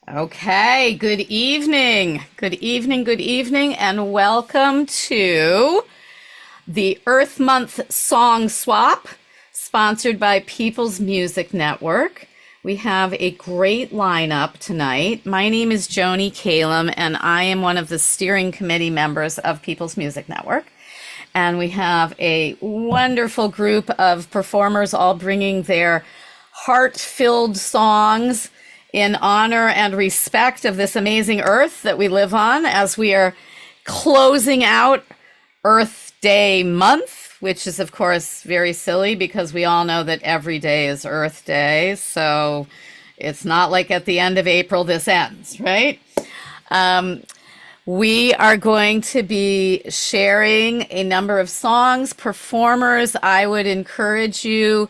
Okay, good evening. Good evening, good evening, and welcome to the Earth Month Song Swap, sponsored by People's Music Network. We have a great lineup tonight. My name is Joni Calum, and I am one of the steering committee members of People's Music Network. And we have a wonderful group of performers all bringing their heart-filled songs in honor and respect of this amazing earth that we live on as we are closing out Earth Day month, which is, of course, very silly because we all know that every day is Earth Day. So it's not like at the end of April this ends, right? We are going to be sharing a number of songs, performers. I would encourage you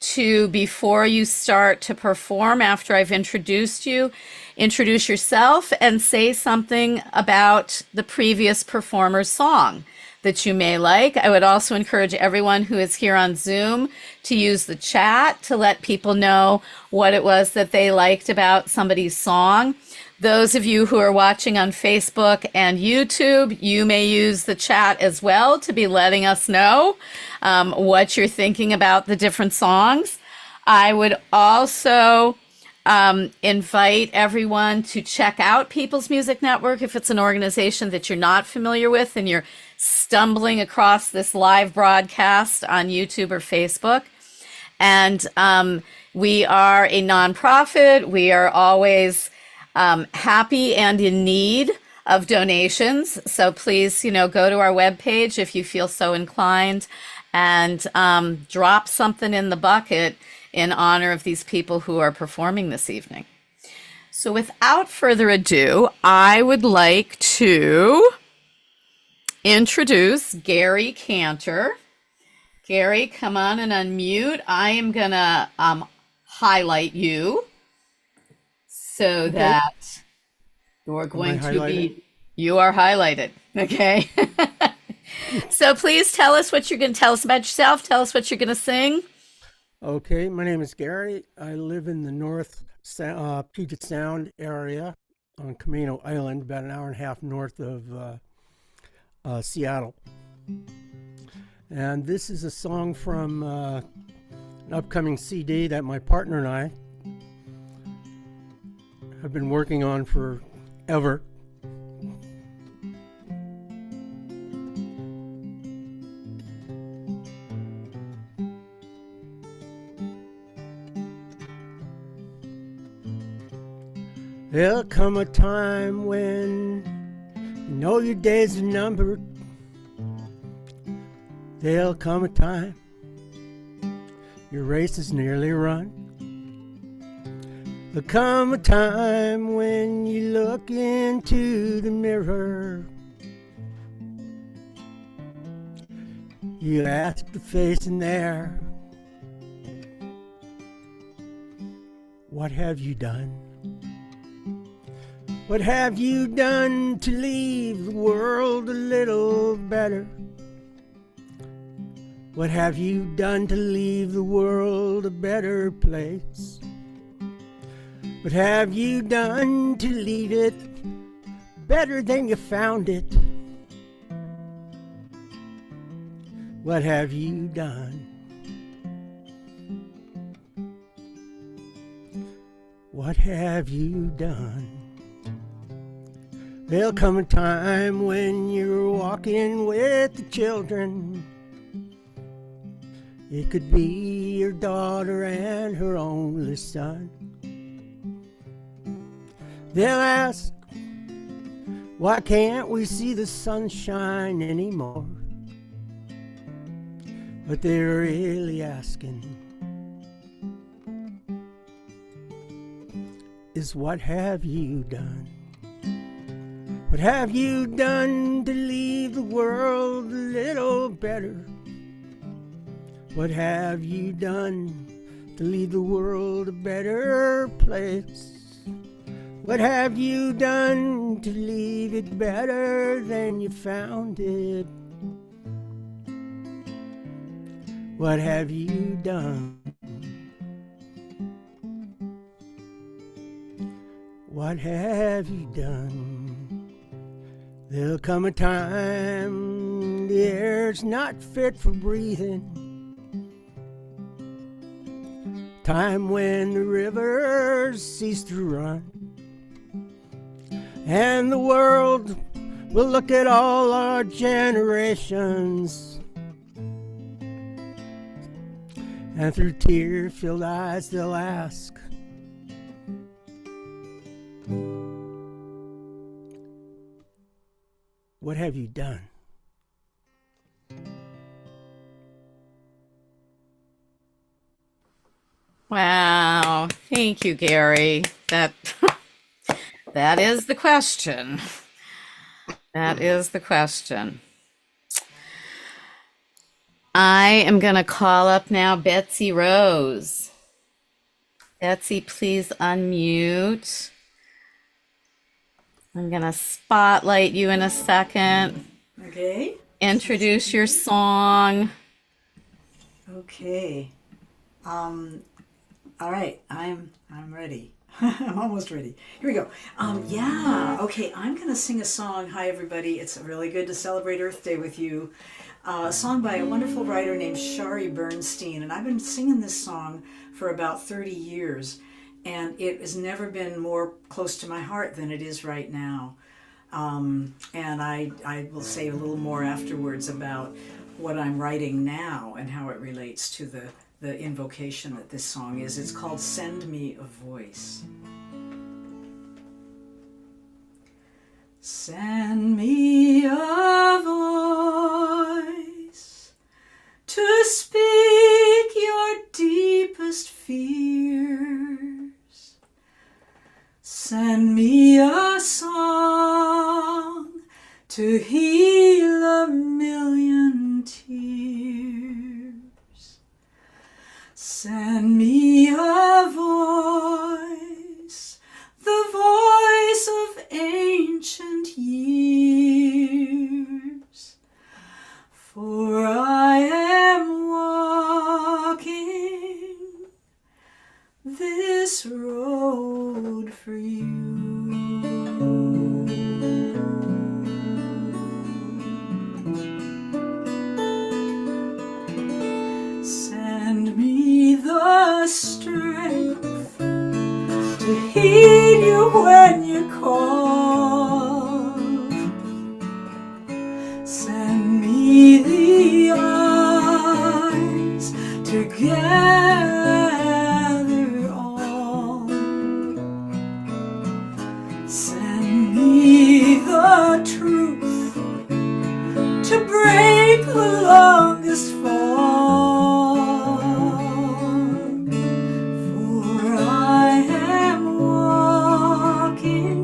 to, before you start to perform, after I've introduced you, introduce yourself and say something about the previous performer's song that you may like. I would also encourage everyone who is here on Zoom to use the chat to let people know what it was that they liked about somebody's song. Those of you who are watching on Facebook and YouTube, you may use the chat as well to be letting us know what you're thinking about the different songs. I would also invite everyone to check out People's Music Network if it's an organization that you're not familiar with and you're stumbling across this live broadcast on YouTube or Facebook. And we are a nonprofit. We are always happy and in need of donations. So please, go to our webpage if you feel so inclined and drop something in the bucket in honor of these people who are performing this evening. So without further ado, I would like to introduce Gary Cantor. Gary, come on and unmute. I am going to highlight you so that you're going to be, you are highlighted. Okay. So please tell us what you're going to tell us about yourself. Tell us what you're going to sing. Okay, my name is Gary. I live in the North Puget Sound area on Camino Island, about an hour and a half north of Seattle. And this is a song from an upcoming CD that my partner and I have been working on forever. There'll come a time when you know your days are numbered. There'll come a time your race is nearly run. There'll come a time when you look into the mirror. You ask the face in there, what have you done? What have you done to leave the world a little better? What have you done to leave the world a better place? What have you done to leave it better than you found it? What have you done? What have you done? There'll come a time when you're walking with the children. It could be your daughter and her only son. They'll ask, why can't we see the sunshine anymore? But they're really asking is what have you done? What have you done to leave the world a little better? What have you done to leave the world a better place? What have you done to leave it better than you found it? What have you done? what have you done? There'll come a time the air's not fit for breathing. Time when the rivers cease to run, and the world will look at all our generations, and through tear-filled eyes they'll ask, what have you done? Wow. Thank you, Gary. That that is the question. That is the question. I am going to call up now Betsy Rose. Betsy, please unmute. I'm going to spotlight you in a second. Okay. Introduce your song. Okay. All right. I'm ready. I'm almost ready. Here we go. Yeah. Okay. I'm gonna sing a song. Hi, everybody. It's really good to celebrate Earth Day with you. A song by a wonderful writer named Shari Bernstein, and I've been singing this song for about 30 years, and it has never been more close to my heart than it is right now. And I will say a little more afterwards about what I'm writing now and how it relates to the invocation that this song is. It's called Send Me a Voice. Send me a voice to speak your deepest fears. Send me a song to heal a million tears. Send me a voice, the voice of ancient years. For I am walking this road for you. Send me the strength to heed you when you call. Send me the eyes to gather all. Send me the truth to break the longest fall. For I am walking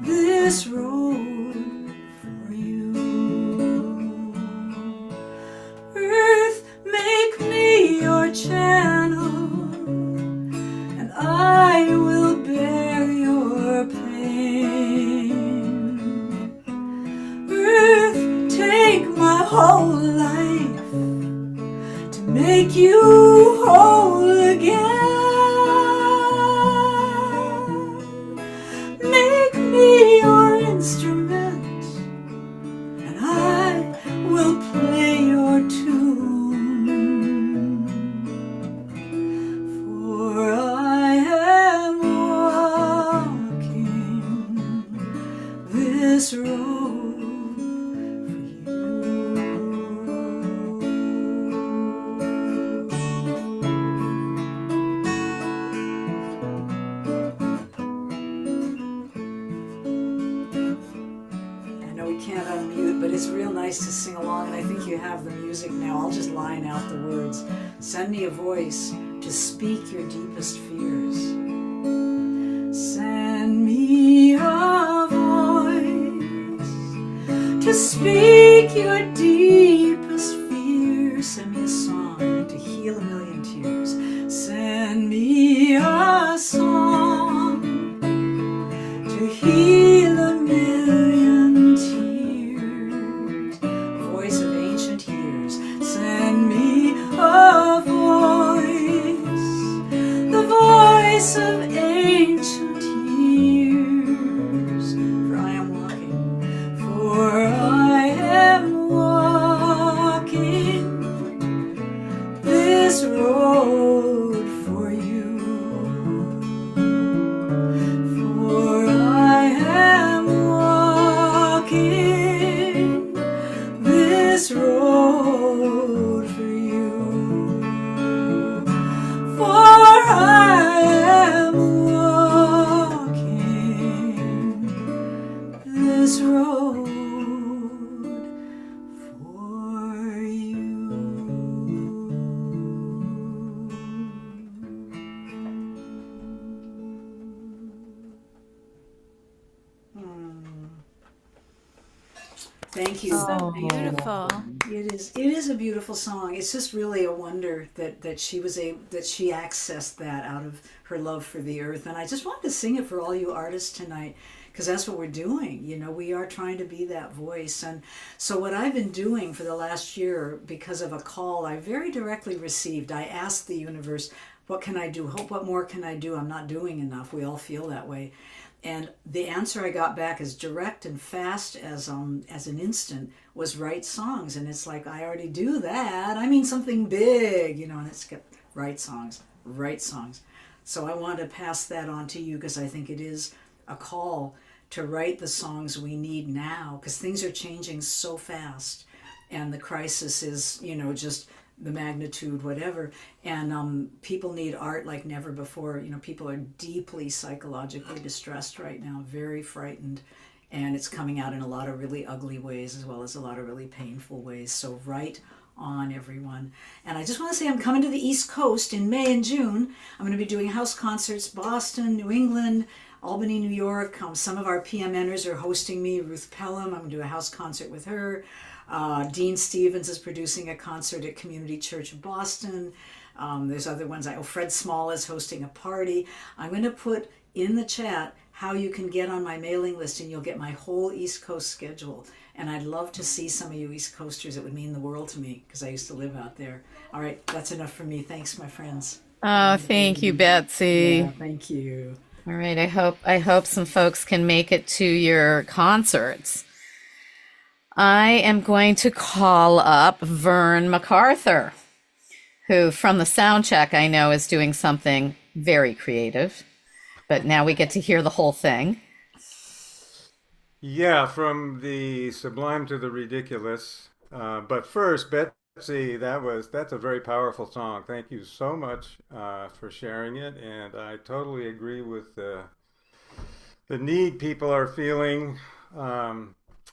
this road for you. Earth, make me your channel, and I will bear your pain. Earth, take my whole life to make you whole again. Make me your instrument, and I will play your tune. For I am walking this road for you. I know we can't unmute, but it's real nice to sing along, and I think you have the music now. I'll just line out the words. Send me a voice to speak your deepest fears. Send me a voice to speak your deepest fears. Send me a song to heal a million tears. Send me a song to heal a million tears. Voice of ancient years. Send me a voice, the voice of ancient Thank you. So Thank you. beautiful. It is a beautiful song. It's just really a wonder that she accessed that out of her love for the earth. And I just wanted to sing it for all you artists tonight, because that's what we're doing. We are trying to be that voice. And so what I've been doing for the last year, because of a call I very directly received, I asked the universe, what can I do? What more can I do? I'm not doing enough. We all feel that way. And the answer I got back, as direct and fast as an instant, was write songs. And it's like, I already do that. I mean something big, and it's got write songs. So I want to pass that on to you, because I think it is a call to write the songs we need now, because things are changing so fast, and the crisis is, just the magnitude, whatever. And people need art like never before. People are deeply psychologically distressed right now, very frightened, and it's coming out in a lot of really ugly ways, as well as a lot of really painful ways. So write on, everyone. And I just want to say, I'm coming to the East Coast in May and June. I'm going to be doing house concerts, Boston, New England, Albany, New York. Some of our PMNers are hosting me. Ruth Pelham, I'm going to do a house concert with her. Dean Stevens is producing a concert at Community Church of Boston. There's other ones. Fred Small is hosting a party. I'm going to put in the chat how you can get on my mailing list, and you'll get my whole East Coast schedule. And I'd love to see some of you East Coasters. It would mean the world to me, because I used to live out there. All right, that's enough for me. Thanks, my friends. Oh, thank you, Betsy. Yeah, thank you. All right, I hope some folks can make it to your concerts. I am going to call up Vern MacArthur, who from the sound check I know is doing something very creative, but now we get to hear the whole thing. Yeah, from the sublime to the ridiculous. But first, Betsy, that's a very powerful song. Thank you so much for sharing it, and I totally agree with the need people are feeling,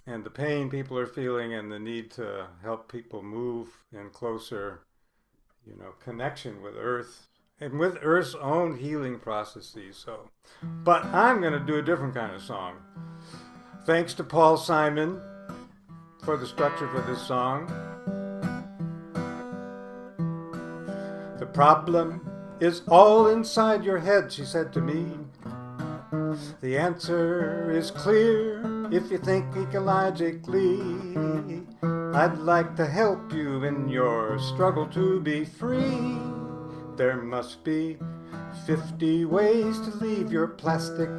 and the pain people are feeling, and the need to help people move in closer, connection with Earth and with Earth's own healing processes. So, but I'm going to do a different kind of song. Thanks to Paul Simon for the structure for this song. The problem is all inside your head, she said to me. The answer is clear if you think ecologically. I'd like to help you in your struggle to be free. There must be 50 ways to leave your plastic.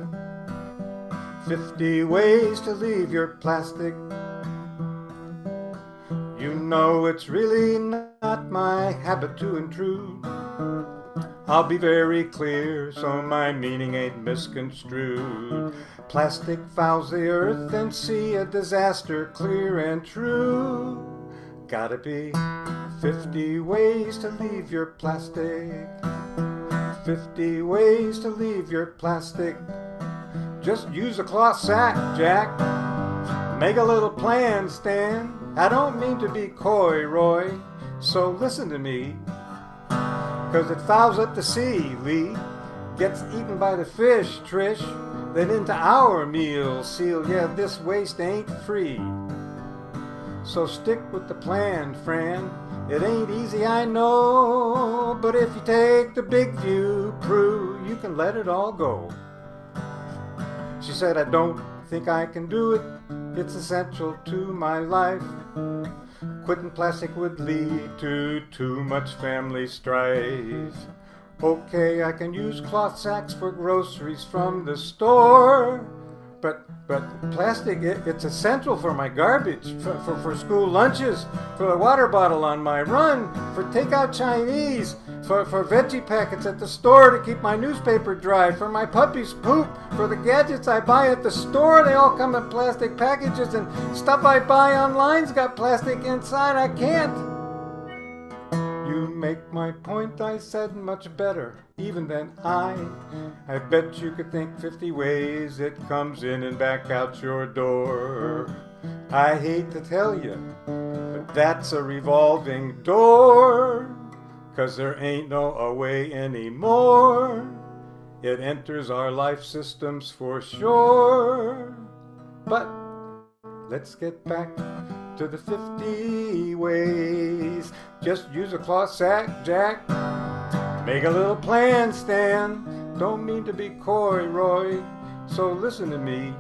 50 ways to leave your plastic. It's really not my habit to intrude. I'll be very clear so my meaning ain't misconstrued. Plastic fouls the earth and sea, a disaster clear and true. Gotta be 50 ways to leave your plastic. 50 ways to leave your plastic. Just use a cloth sack, Jack. Make a little plan, Stan. I don't mean to be coy, Roy, so listen to me. 'Cause it fouls up the sea, Lee. Gets eaten by the fish, Trish. Then into our meal, Seal. Yeah, this waste ain't free. So stick with the plan, Fran. It ain't easy, I know. But if you take the big view, Prue, you can let it all go. She said, I don't think I can do it. It's essential to my life. Quitting plastic would lead to too much family strife. Okay, I can use cloth sacks for groceries from the store. But plastic, it's essential for my garbage, for school lunches, for the water bottle on my run, for takeout Chinese, for veggie packets at the store to keep my newspaper dry, for my puppy's poop, for the gadgets I buy at the store. They all come in plastic packages, and stuff I buy online's got plastic inside. I can't. You make my point, I said, much better, even than I bet you could think 50 ways it comes in and back out your door. I hate to tell you, but that's a revolving door. 'Cause there ain't no away anymore. It enters our life systems for sure. But Let's get back to the 50 ways. Just use a cloth sack, Jack. Make a little plan, Stan. Don't mean to be coy, Roy. So listen to me.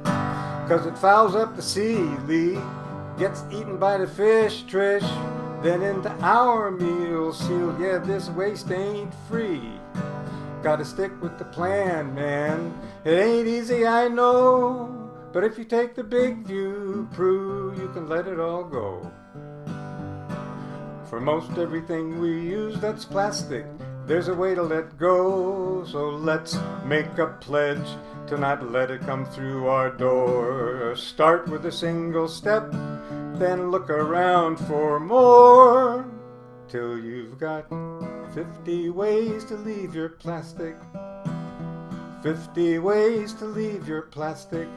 'Cause it fouls up the sea, Lee. Gets eaten by the fish, Trish. Then into our meal seal. Yeah, this waste ain't free. Gotta stick with the plan, man. It ain't easy, I know. But if you take the big view, Prue, you can let it all go. For most everything we use that's plastic, there's a way to let go. So let's make a pledge to not let it come through our door. Start with a single step, then look around for more, till you've got 50 ways to leave your plastic. 50 ways to leave your plastic.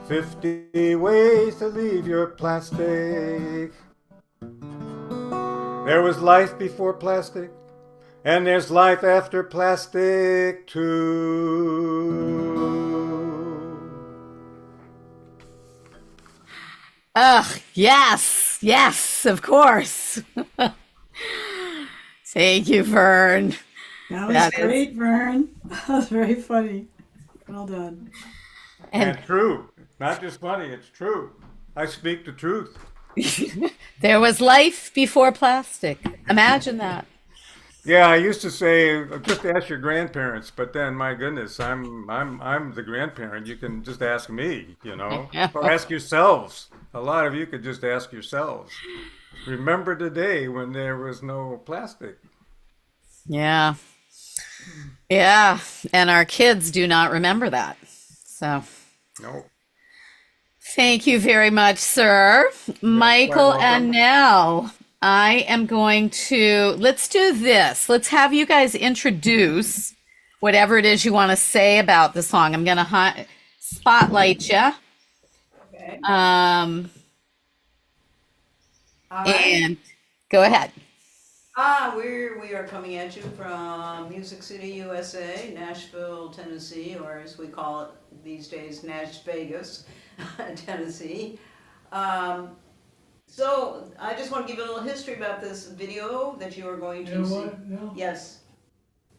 50 ways to leave your plastic. There was life before plastic, and there's life after plastic too. Ugh, yes, yes, of course. Thank you, Vern. That was That is- great, Vern. That was very funny. Well done. And true. Not just funny, it's true. I speak the truth. There was life before plastic. Imagine that. Yeah, I used to say just ask your grandparents, but then my goodness, I'm the grandparent. You can just ask me, or ask yourselves. A lot of you could just ask yourselves. Remember the day when there was no plastic. Yeah. Yeah. And our kids do not remember that. So No. thank you very much, sir. Michael, welcome. and now I am going to, let's do this. Let's have you guys introduce whatever it is you want to say about the song. I'm going to spotlight you. Okay. And go ahead. We are coming at you from Music City, USA, Nashville, Tennessee, or as we call it these days, Nash Vegas, Tennessee. So I just want to give you a little history about this video that you are going to You know see. what? No. Yes.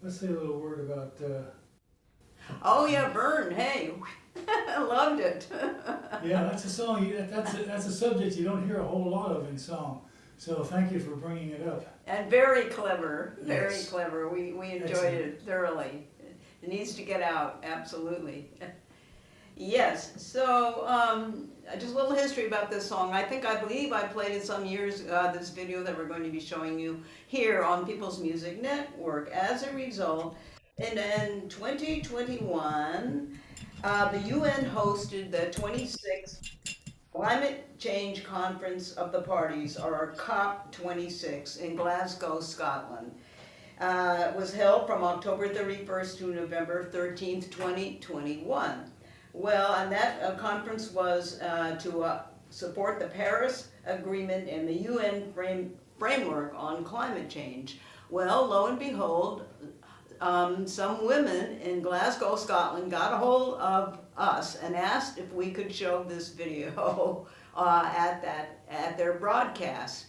Let's say a little word about. Oh yeah, Vern. Hey, I loved it. Yeah, that's a song. That's a subject you don't hear a whole lot of in song. So thank you for bringing it up. And very clever, very Yes. clever. We enjoyed Excellent. it thoroughly. It needs to get out, absolutely. Yes, so just a little history about this song. I believe I played it some years ago, this video that we're going to be showing you here on People's Music Network. As a result, in 2021, the UN hosted the 26th Climate Change Conference of the Parties, or COP26, in Glasgow, Scotland. It was held from October 31st to November 13th, 2021. Well, and that conference was to support the Paris Agreement and the UN framework on climate change. Well, lo and behold, some women in Glasgow, Scotland got a hold of us and asked if we could show this video at their broadcast.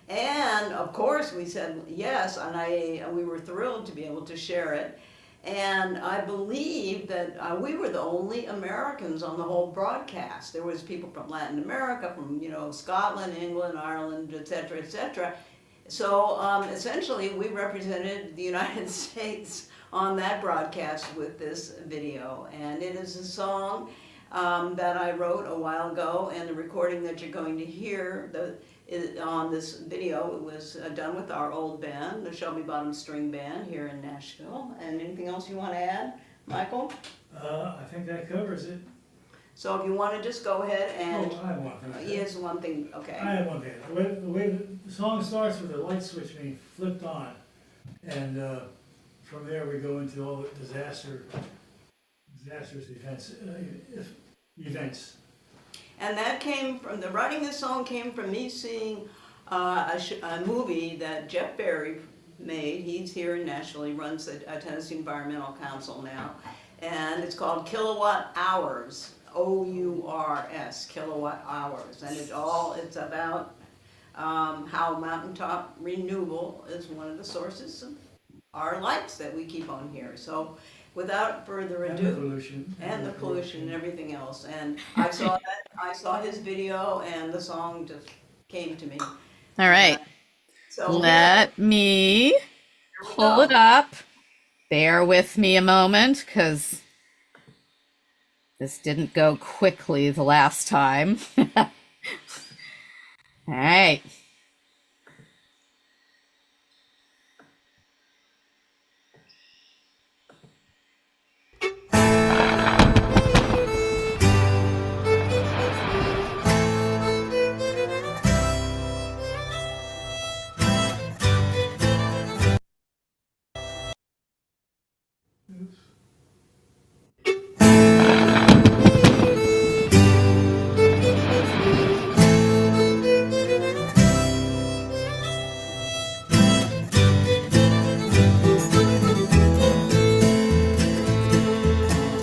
And of course we said yes, and we were thrilled to be able to share it. And I believe that we were the only Americans on the whole broadcast. There was people from Latin America, from Scotland, England, Ireland, etc., etc. So essentially, we represented the United States on that broadcast with this video. And it is a song that I wrote a while ago, and the recording that you're going to hear on this video, it was done with our old band, the Shelby Bottom String Band here in Nashville. And anything else you want to add, Michael? I think that covers it. So if you want to just go ahead and... I have one thing. Here's one thing, I okay. have one thing. The way the song starts with the light switch being flipped on, and from there we go into all the disastrous events. And that came from, the writing of the song came from me seeing a movie that Jeff Berry made. He's here in Nashville. He runs the Tennessee Environmental Council now. And it's called Kilowatt Hours, KWOURS, kilowatt hours, and it's about how mountaintop renewable is one of the sources of our lights that we keep on here. So without further And the ado, pollution. and the pollution and everything else. And I saw his video, and the song just came to me. All right. So Let me here we pull it go. up. Bear with me a moment because this didn't go quickly the last time. All right.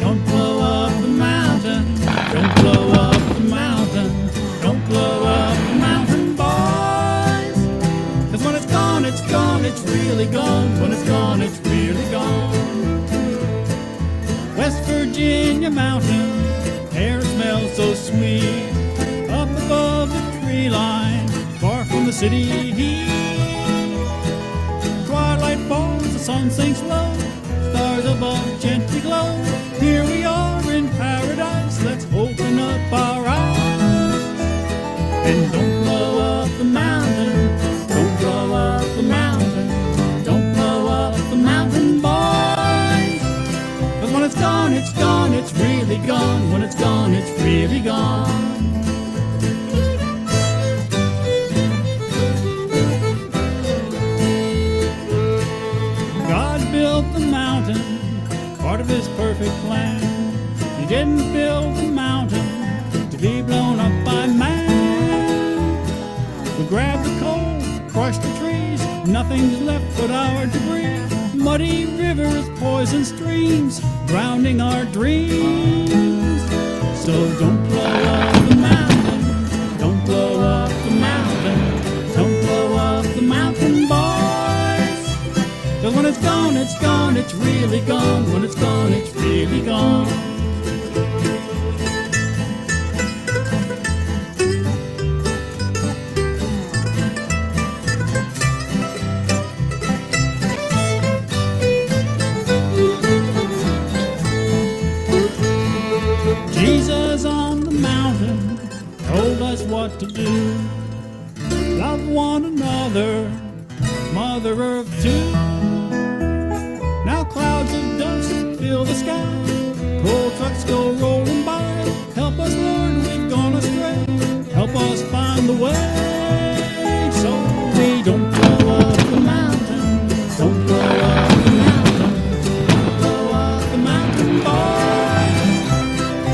Don't blow up the mountain, don't blow up the mountain, don't blow up the mountain, boys. 'Cause when it's gone, it's gone, it's really gone. When it's gone, it's really gone. West Virginia mountain, air smells so sweet. Up above the tree line, far from the city heat. Twilight falls, the sun sinks low, stars above gently glow. Here we are in paradise, let's open up our eyes. And don't blow up the mountain, don't blow up the mountain, don't blow up the mountain, boys. 'Cause when it's gone, it's gone, it's really gone. When it's gone, it's really gone. God built the mountain, part of his perfect plan. He didn't build the mountain to be blown up by man. We grab the coal, crush the trees, nothing's left but our debris. Muddy rivers, poison streams, drowning our dreams. So don't blow up the mountain, don't blow up the mountain, don't blow up the mountain, boys. 'Cause when it's gone, it's gone, it's really gone. When it's gone, it's really gone. Jesus on the mountain told us what to do. Love one another, Mother Earth too. Now clouds of dust fill the sky, coal trucks go rolling by. Help us, Lord, we've gone astray. Help us find the way. So we don't blow up the mountain, don't blow up the mountain, don't blow up the mountain, boys.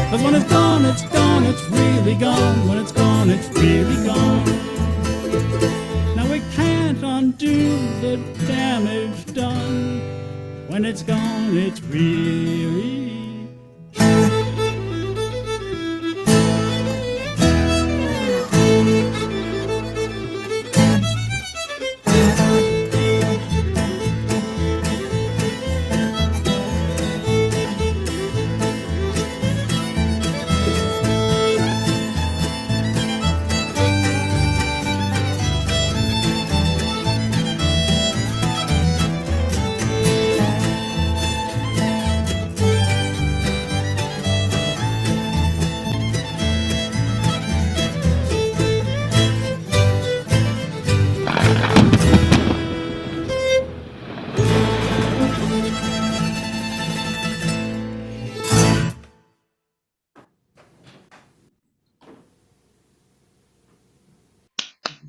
'Cause when it's gone, it's gone, it's really gone. When it's gone, it's really gone. Now we can't undo the damage done. When it's gone, it's really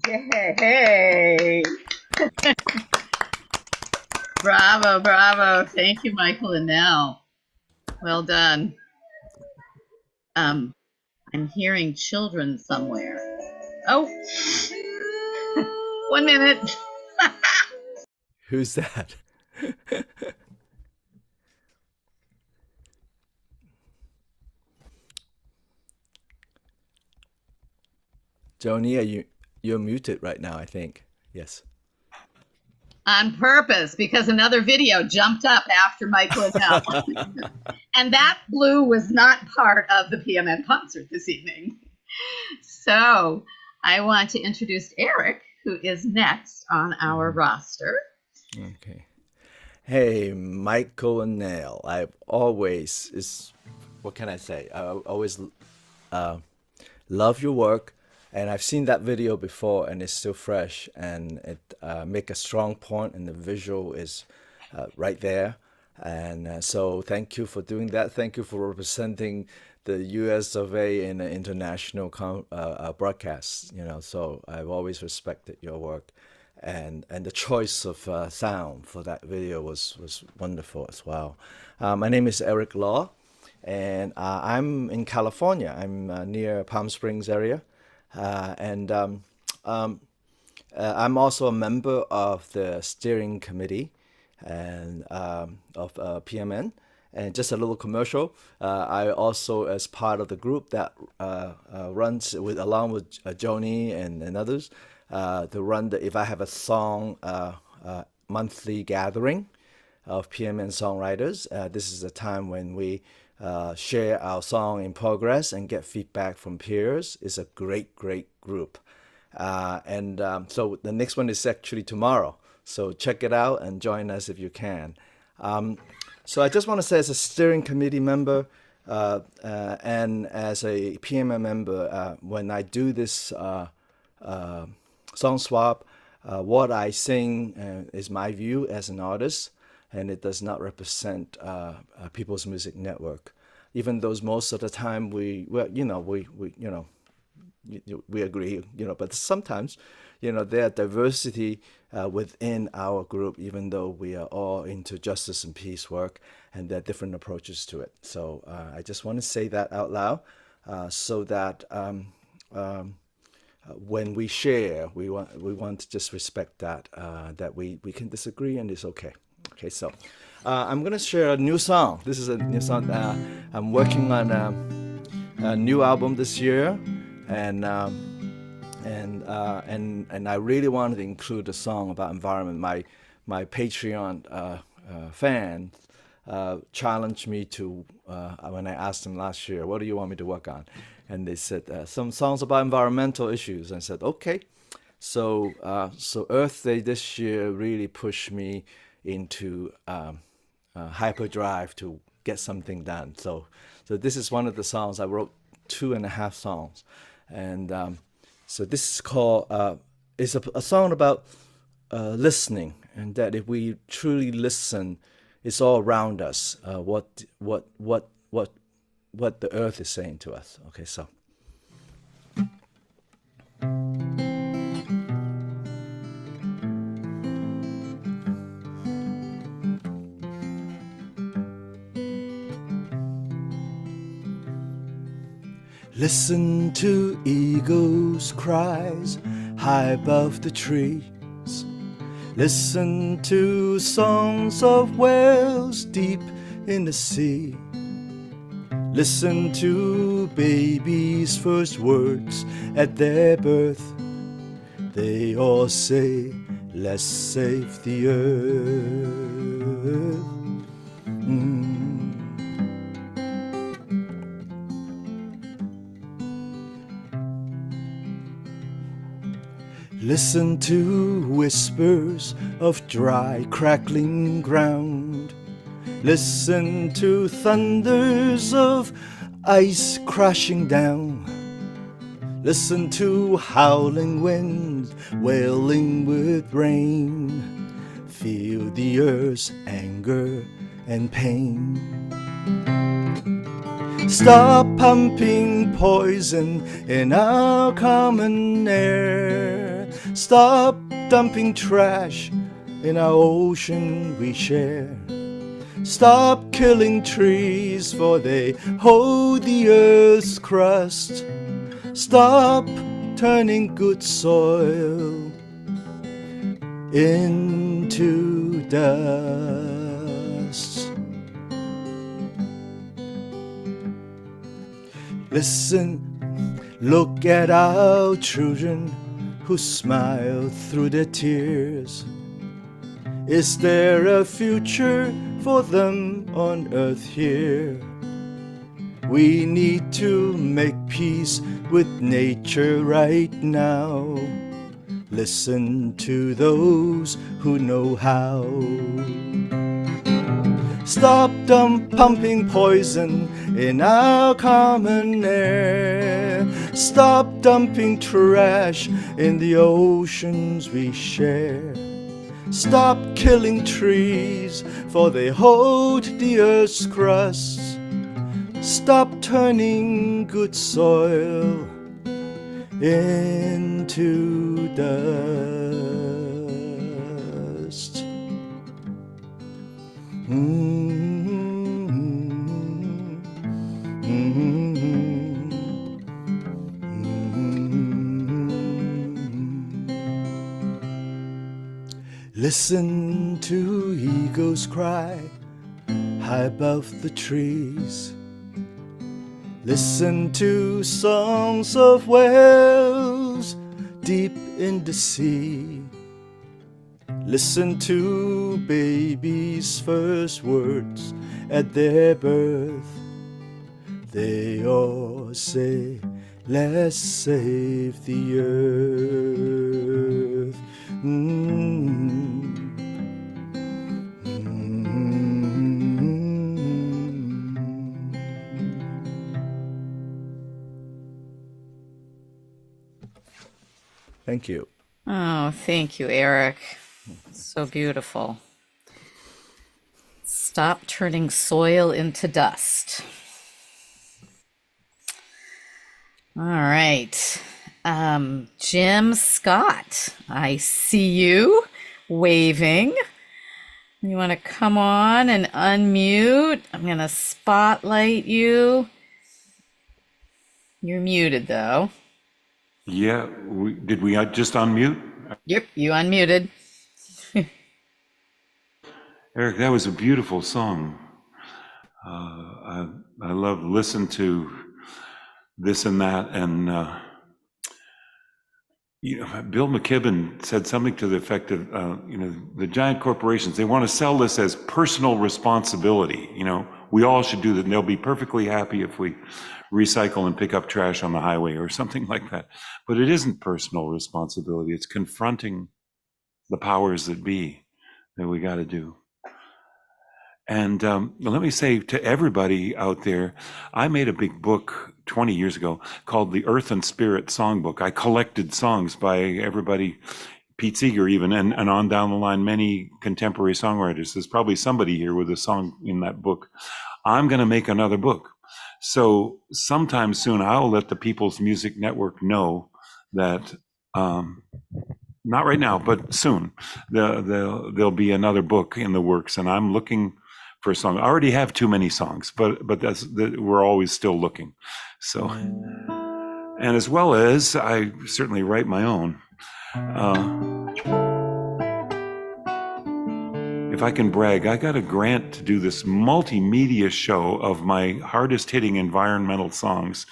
Yay! Bravo, bravo. Thank you, Michael and Nell. Well done. I'm hearing children somewhere. Oh, 1 minute. Who's that? Joni, you're muted right now, I think. Yes. On purpose, because another video jumped up after Mike was out. And that blue was not part of the PMN concert this evening. So I want to introduce Eric, who is next on our roster. Okay. Hey, Michael and Neil. What can I say? I always love your work, and I've seen that video before, and it's still fresh, and it make a strong point, and the visual is right there. And so thank you for doing that. Thank you for representing the US of A in the international broadcast. So I've always respected your work. And the choice of sound for that video was wonderful as well. My name is Eric Law, and I'm in California. I'm near Palm Springs area, and I'm also a member of the steering committee and of PMN. And just a little commercial. I also, as part of the group that runs along with Joni and others, to run the If I Have a Song monthly gathering of PMN songwriters. This is a time when we share our song in progress and get feedback from peers. It's a great group. So the next one is actually tomorrow. So check it out and join us if you can. So I just want to say, as a steering committee member and as a PMN member, when I do this song swap, what I sing is my view as an artist, and it does not represent People's Music Network. Even though most of the time we agree, but sometimes, there are diversity within our group, even though we are all into justice and peace work, and there are different approaches to it. So I just want to say that out loud, so that when we share, we want to just respect that we can disagree, and it's okay. Okay, so I'm gonna share a new song. This is a new song. I'm working on a new album this year, and I really wanted to include a song about environment. My Patreon fan challenged me to when I asked them last year, what do you want me to work on? And they said some songs about environmental issues. I said, okay. So Earth Day this year really pushed me into hyperdrive to get something done. So this is one of the songs. I wrote 2.5 songs, and so this is called. It's a song about listening, and that if we truly listen, it's all around us. What the earth is saying to us. Okay, so. Listen to eagles' cries high above the trees. Listen to songs of whales deep in the sea. Listen to babies' first words at their birth. They all say, let's save the earth. Listen to whispers of dry, crackling ground. Listen to thunders of ice crashing down. Listen to howling winds wailing with rain. Feel the earth's anger and pain. Stop pumping poison in our common air. Stop dumping trash in our ocean we share. Stop killing trees, for they hold the earth's crust. Stop turning good soil into dust. Look at our children who smile through their tears. Is there a future for them on earth here? We need to make peace with nature right now. Listen to those who know how. Stop pumping poison in our common air. Stop dumping trash in the oceans we share. Stop killing trees, for they hold the earth's crust. Stop turning good soil into dust. Listen to eagles cry high above the trees. Listen to songs of whales deep in the sea. Listen to babies' first words at their birth. They all say, let's save the earth. Thank you. Oh, thank you, Eric. So beautiful. Stop turning soil into dust. All right. Jim Scott, I see you waving. You want to come on and unmute? I'm going to spotlight you. You're muted, though. Yeah, did we just unmute? Yep, you unmuted. Eric, that was a beautiful song. I love listen to this and that, and Bill McKibben said something to the effect of, the giant corporations, they want to sell this as personal responsibility. We all should do that, and they'll be perfectly happy if we recycle and pick up trash on the highway or something like that. But it isn't personal responsibility. It's confronting the powers that be that we got to do. And let me say to everybody out there, I made a big book 20 years ago called the Earth and Spirit Songbook. I collected songs by everybody, Pete Seeger even, and on down the line, many contemporary songwriters. There's probably somebody here with a song in that book. I'm going to make another book. So sometime soon, I'll let the People's Music Network know that, not right now, but soon, there'll be another book in the works, and I'm looking for a song. I already have too many songs, but we're always still looking. So, and as well as I certainly write my own. If I can brag, I got a grant to do this multimedia show of my hardest hitting environmental songs,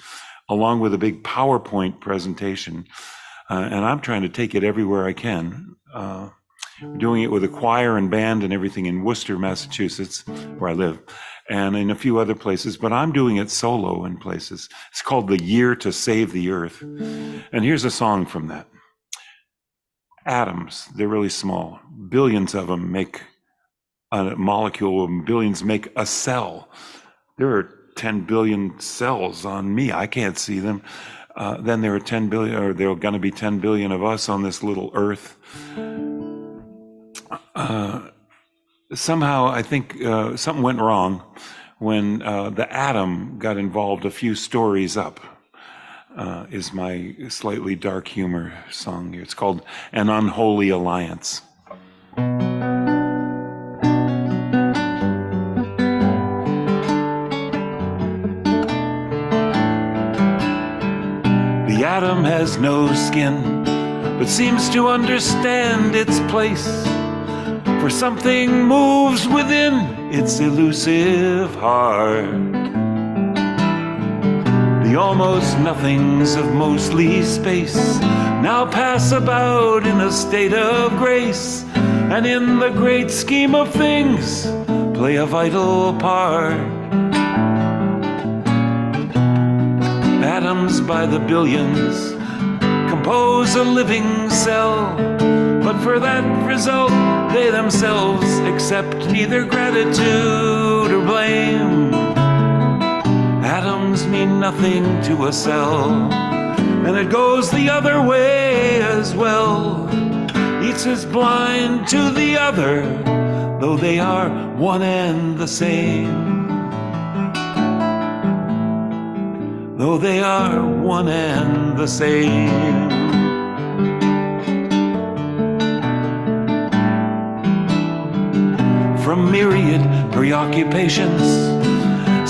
along with a big PowerPoint presentation. And I'm trying to take it everywhere I can. Doing it with a choir and band and everything in Worcester, Massachusetts, where I live, and in a few other places, but I'm doing it solo in places. It's called The Year to Save the Earth. And here's a song from that. Atoms, they're really small. Billions of them make a molecule, and billions make a cell. There are 10 billion cells on me. I can't see them. Then there are 10 billion, or there are going to be 10 billion of us on this little Earth. Somehow I think something went wrong when the atom got involved a few stories up, is my slightly dark humor song here. It's called An Unholy Alliance. The atom has no skin, but seems to understand its place. For something moves within its elusive heart. The almost nothings of mostly space now pass about in a state of grace, and in the great scheme of things play a vital part. Atoms by the billions compose a living cell, but for that result they themselves accept neither gratitude or blame. Atoms mean nothing to a cell, and it goes the other way as well. Each is blind to the other, though they are one and the same. Though they are one and the same. From myriad preoccupations,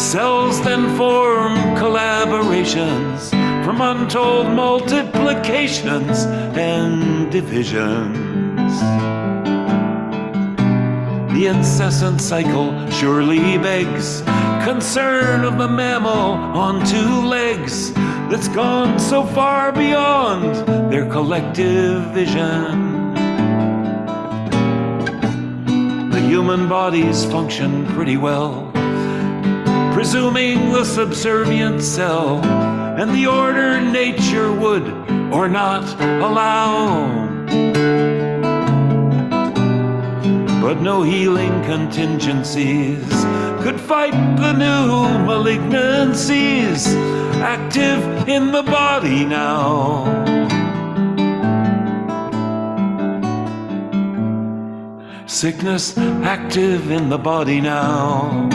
cells then form collaborations from untold multiplications and divisions. The incessant cycle surely begs concern of the mammal on two legs that's gone so far beyond their collective vision. The human bodies function pretty well, presuming the subservient cell and the order nature would or not allow. But no healing contingencies could fight the new malignancies active in the body now. Sickness active in the body now.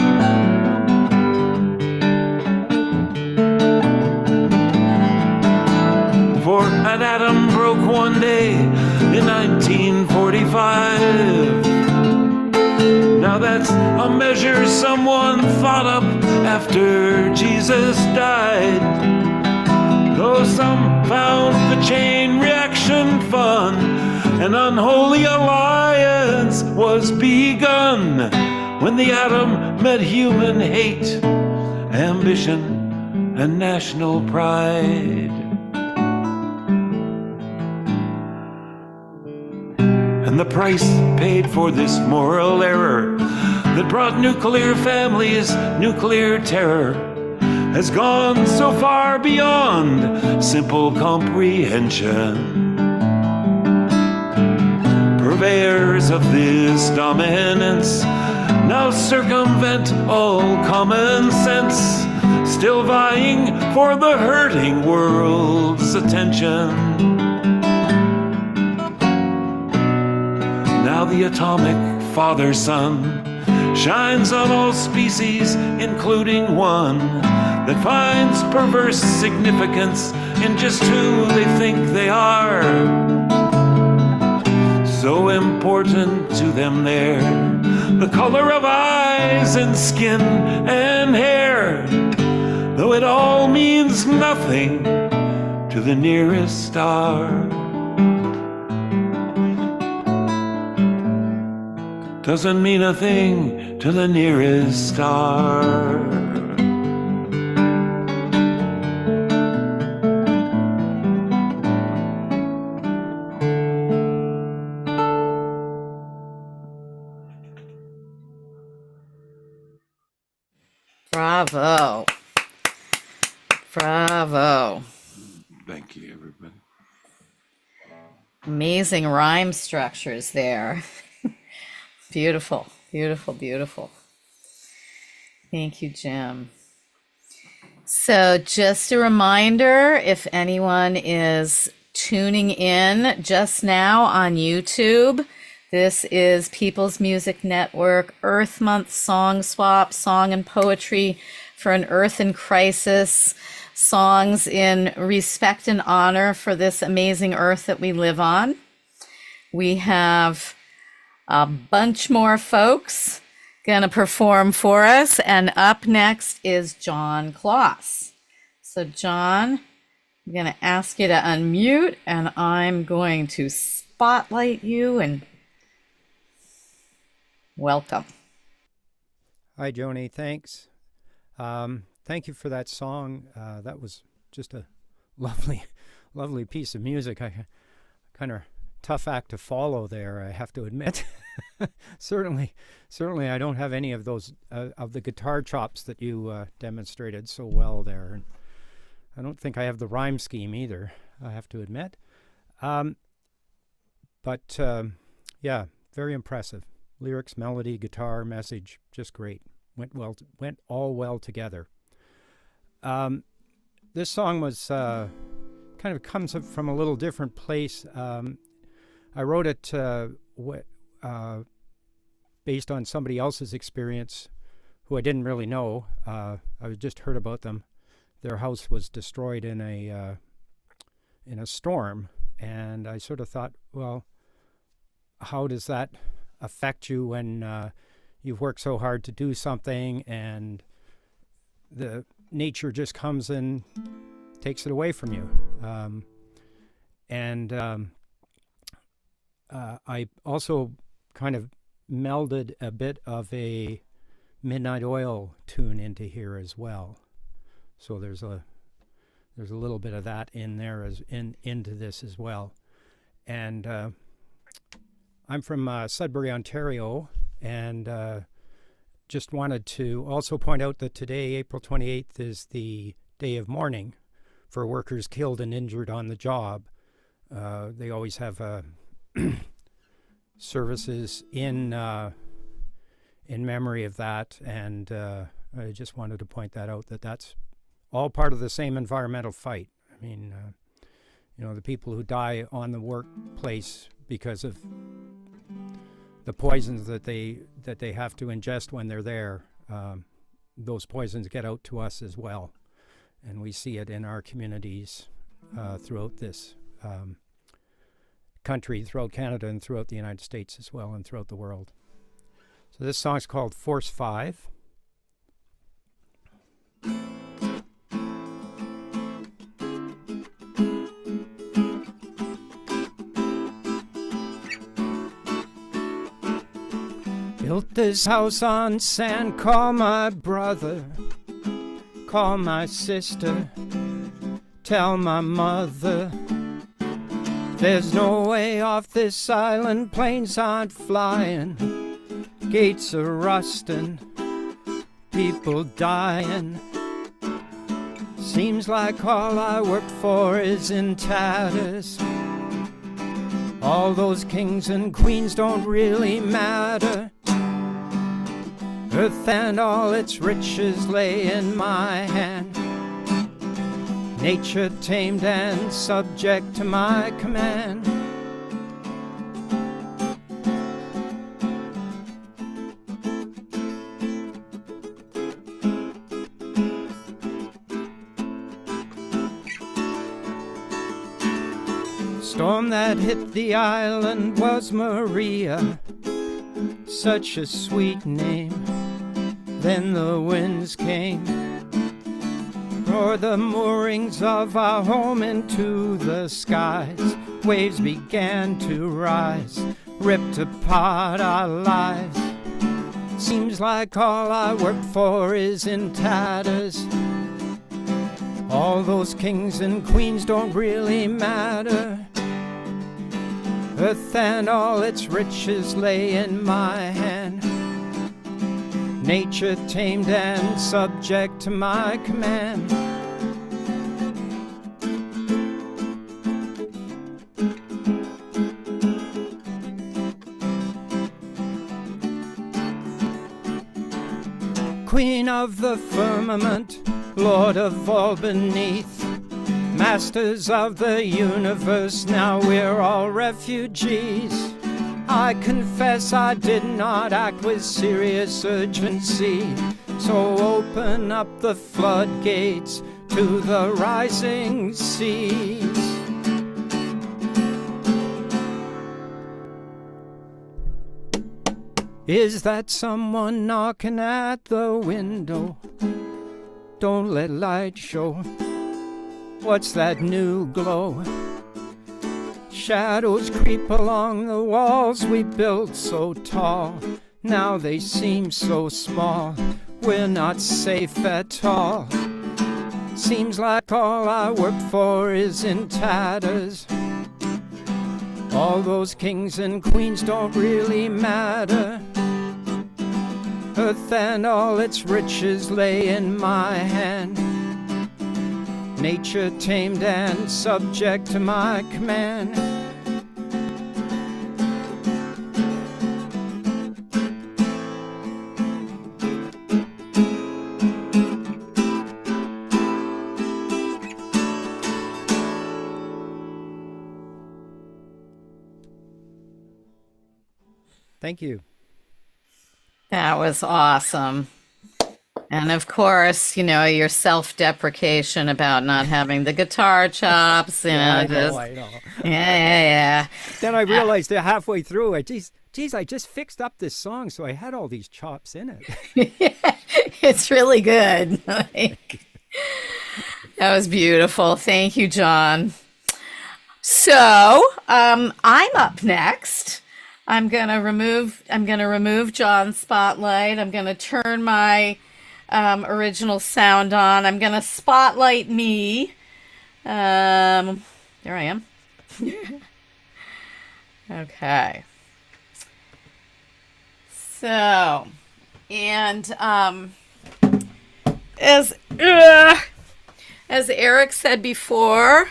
For an atom broke one day in 1945. Now that's a measure someone thought up after Jesus died. Though some found the chain reaction fun, an unholy alliance was begun when the atom met human hate, ambition, and national pride. And the price paid for this moral error that brought nuclear families nuclear terror has gone so far beyond simple comprehension. Purveyors of this dominance now circumvent all common sense, still vying for the hurting world's attention. Now the atomic father-son shines on all species, including one that finds perverse significance in just who they think they are. So important to them there, the color of eyes and skin and hair, though it all means nothing to the nearest star. Doesn't mean a thing to the nearest star. Bravo. Bravo. Thank you, everybody. Amazing rhyme structures there. Beautiful, beautiful, beautiful. Thank you, Jim. So just a reminder, if anyone is tuning in just now on YouTube, this is People's Music Network Earth Month Song Swap, Song and Poetry for an Earth in Crisis, songs in respect and honor for this amazing earth that we live on. We have a bunch more folks gonna perform for us, and up next is John Kloss. So John, I'm gonna ask you to unmute, and I'm going to spotlight you and welcome. Hi, Joni. Thanks. Thank you for that song. That was just a lovely, lovely piece of music. Kind of tough act to follow there, I have to admit. certainly, I don't have any of those of the guitar chops that you demonstrated so well there. And I don't think I have the rhyme scheme either, I have to admit. But yeah, very impressive. Lyrics, melody, guitar, message, just great. Went all well together. This song was kind of comes up from a little different place. I wrote it based on somebody else's experience, who I didn't really know. I just heard about them. Their house was destroyed in a storm, and I sort of thought, well, how does that affect you when you've worked so hard to do something and the nature just comes and takes it away from you? I also kind of melded a bit of a Midnight Oil tune into here as well. So there's a little bit of that in there into this as well. And I'm from Sudbury, Ontario, and just wanted to also point out that today, April 28th, is the day of mourning for workers killed and injured on the job. They always have services in memory of that, and I just wanted to point that out, that's all part of the same environmental fight. I mean, the people who die on the workplace because of the poisons that they have to ingest when they're there, those poisons get out to us as well, and we see it in our communities throughout this country, throughout Canada, and throughout the United States as well, and throughout the world. So this song's called Force 5. Built this house on sand, call my brother, call my sister, tell my mother. There's no way off this island, planes aren't flying, gates are rusting, people dying. Seems like all I worked for is in tatters. All those kings and queens don't really matter. Earth and all its riches lay in my hand. Nature tamed and subject to my command. Storm that hit the island was Maria, such a sweet name. Then the winds came, tore the moorings of our home into the skies. Waves began to rise, ripped apart our lives. Seems like all I worked for is in tatters. All those kings and queens don't really matter. Earth and all its riches lay in my hand. Nature tamed and subject to my command. Queen of the firmament, Lord of all beneath, masters of the universe, now we're all refugees. I confess I did not act with serious urgency, so open up the floodgates to the rising seas. Is that someone knocking at the window? Don't let light show. What's that new glow? Shadows creep along the walls we built so tall. Now they seem so small. we're not safe at all. Seems like all I work for is in tatters. All those kings and queens don't really matter. Earth and all its riches lay in my hand. Nature tamed and subject to my command. Thank you. That was awesome. And of course, your self-deprecation about not having the guitar chops, I just, know. yeah. Then I realized that halfway through it, geez, I just fixed up this song, so I had all these chops in it. It's really good. That was beautiful. Thank you, John. So, I'm up next. I'm gonna remove John's spotlight. I'm gonna turn my original sound on. I'm gonna spotlight me. There I am. Okay. So, and as Eric said before,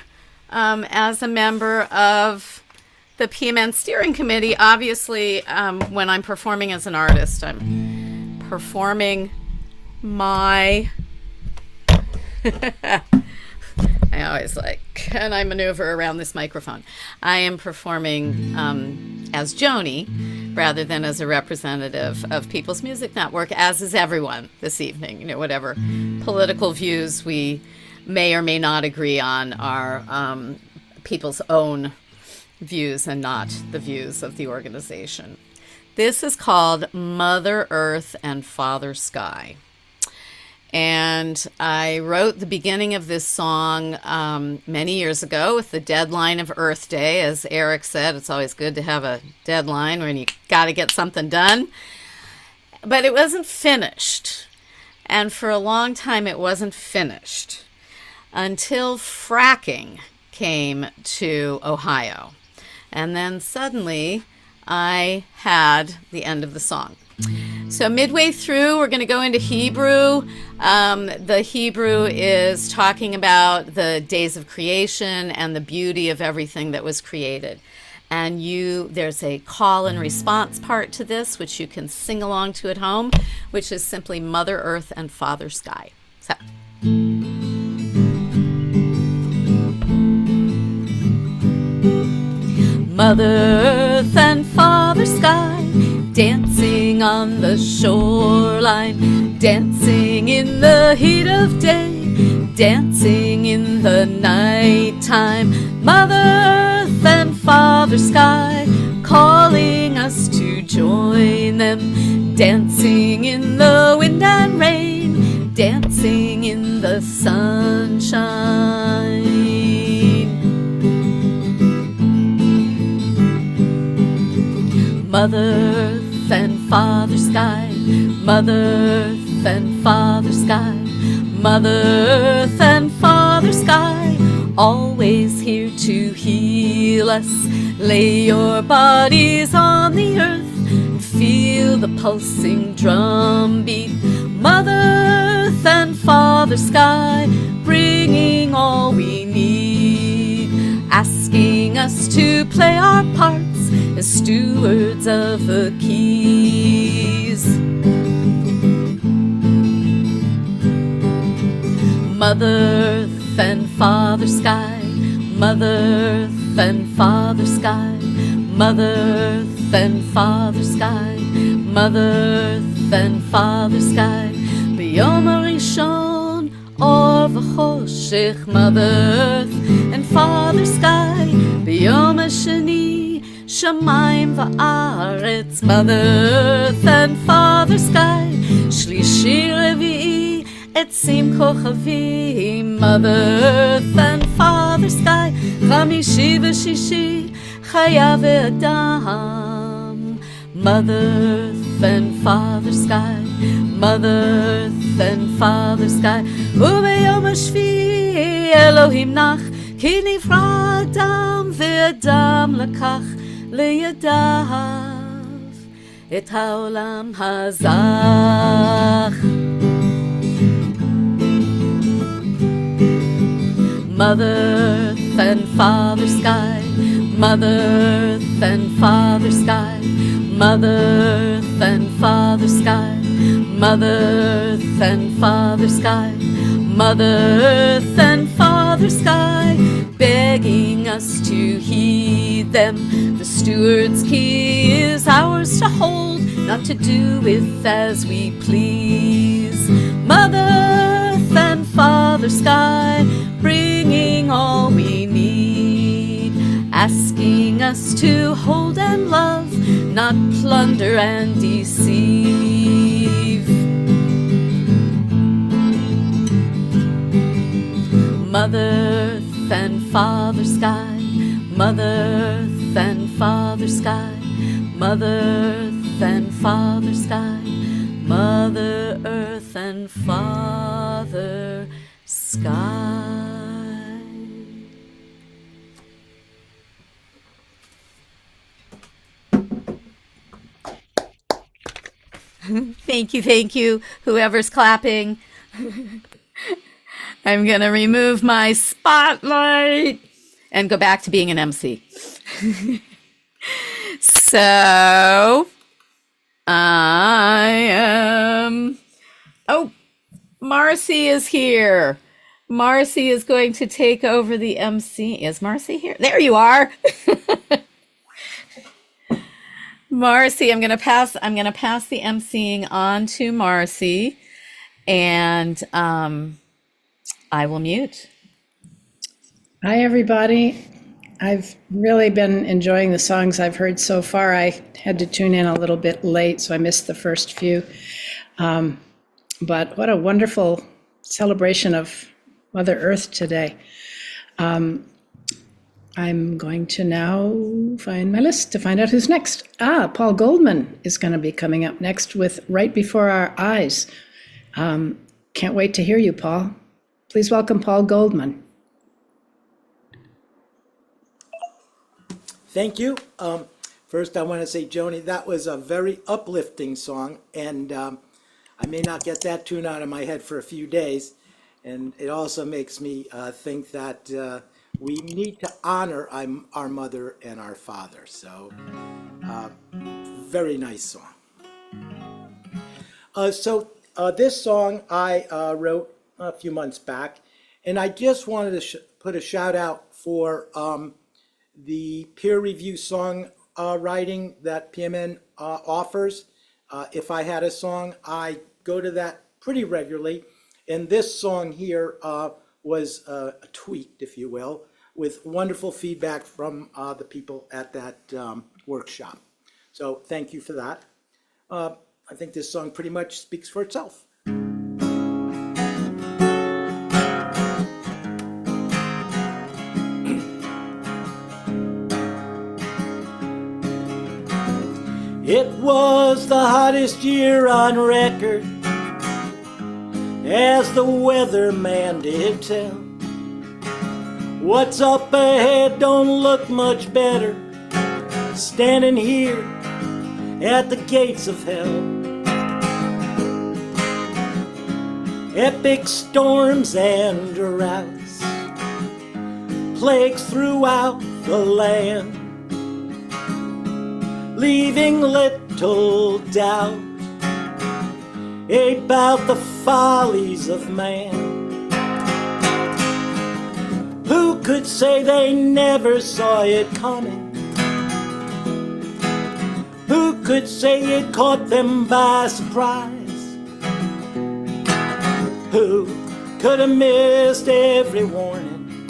as a member of the PMN Steering Committee, obviously, when I'm performing as an artist, I'm performing my I always can I maneuver around this microphone? I am performing as Joni rather than as a representative of People's Music Network, as is everyone this evening. Whatever political views we may or may not agree on are people's own views and not the views of the organization. This is called Mother Earth and Father Sky. And I wrote the beginning of this song many years ago with the deadline of Earth Day. As Eric said, it's always good to have a deadline when you got to get something done. But it wasn't finished. And for a long time, it wasn't finished until fracking came to Ohio. And then suddenly I had the end of the song. So midway through, we're going to go into Hebrew. The Hebrew is talking about the days of creation and the beauty of everything that was created. And there's a call and response part to this, which you can sing along to at home, which is simply Mother Earth and Father Sky. So. Mother Earth and Father Sky, dancing on the shoreline, dancing in the heat of day, dancing in the nighttime. Mother Earth and Father Sky, calling us to join them, dancing in the wind and rain, dancing in the sunshine. Mother Earth and Father Sky, Mother Earth and Father Sky, Mother Earth and Father Sky, always here to heal us. Lay your bodies on the earth and feel the pulsing drumbeat. Mother Earth and Father Sky, bringing all we need, asking us to play our parts as stewards of the keys. Mother Earth and Father Sky, Mother Earth and Father Sky, Mother Earth and Father Sky, Mother Earth and Father Sky. B'yom harishon or v'choshech, Mother Earth and Father Sky. B'yom hashani Shamayim va'aretz, Mother Earth and Father Sky. Shlishi revi'i etzim kochavim, Mother Earth and Father Sky. Chamishi v'shishi chaya ve'adam, Mother Earth and Father Sky, Mother Earth and Father Sky. וביום השביעי אלוהים נח, כי נברא אדם ואדם לקח לידיו את העולם הזך. Mother Earth and Father Sky, Mother Earth and Father Sky, Mother Earth and Father Sky, Mother Earth and Father Sky, Mother Earth and Father Sky, begging us to heed them. The steward's key is ours to hold, not to do with as we please. Mother Earth and Father Sky, bringing all we need, asking us to hold and love, not plunder and deceive. Mother Earth and Father Sky, Mother Earth and Father Sky, Mother Earth and Father Sky, Mother Earth and Father Sky. Thank you, whoever's clapping. I'm going to remove my spotlight and go back to being an MC. So, I am... Oh, Marcy is here. Marcy is going to take over the MC. Is Marcy here? There you are. Marcy, I'm gonna pass the emceeing on to Marcy, and I will mute. Hi, everybody. I've really been enjoying the songs I've heard so far. I had to tune in a little bit late, so I missed the first few. But what a wonderful celebration of Mother Earth today. I'm going to now find my list to find out who's next. Paul Goldman is going to be coming up next with Right Before Our Eyes. Can't wait to hear you, Paul. Please welcome Paul Goldman. Thank you. First, I want to say, Joni, that was a very uplifting song, and I may not get that tune out of my head for a few days. And it also makes me think that we need to honor our mother and our father. So, very nice song. This song I wrote a few months back, and I just wanted to put a shout out for the peer review song writing that PMN offers. If I had a song, I go to that pretty regularly. And this song here was tweaked, if you will, with wonderful feedback from the people at that workshop. So thank you for that. I think this song pretty much speaks for itself. It was the hottest year on record, as the weatherman did tell. What's up ahead don't look much better, standing here at the gates of hell. Epic storms and droughts, plagues throughout the land, leaving little doubt about the follies of man. Who could say they never saw it coming? Who could say it caught them by surprise? Who could have missed every warning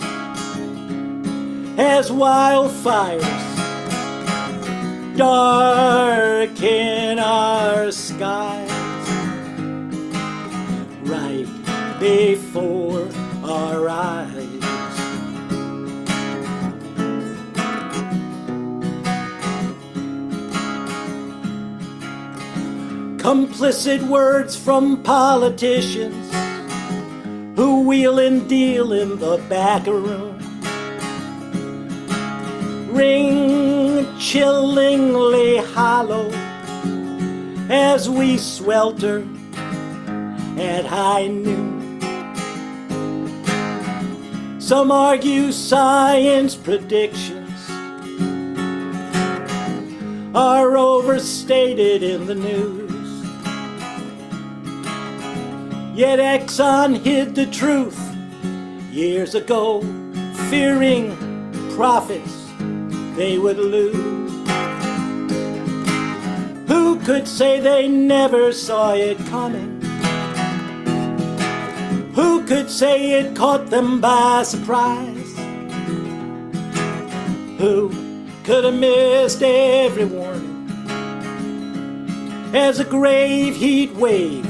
as wildfires darken our skies right before our eyes? complicit words from politicians who wheel and deal in the back room ring chillingly hollow as we swelter at high noon. Some argue science predictions are overstated in the news. Yet Exxon hid the truth years ago, fearing profits they would lose. Who could say they never saw it coming? Who could say it caught them by surprise? Who could have missed every warning as a grave heat wave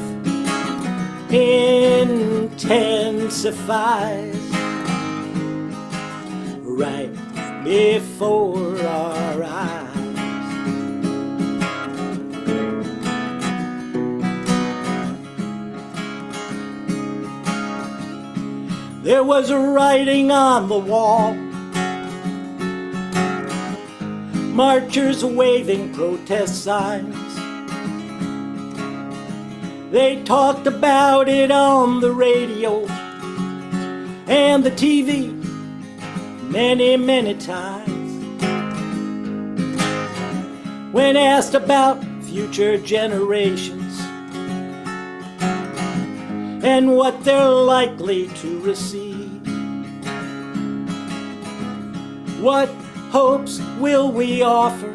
intensifies right before our eyes? There was a writing on the wall, marchers waving protest signs. They talked about it on the radio and the TV many, many times. When asked about future generations and what they're likely to receive, what hopes will we offer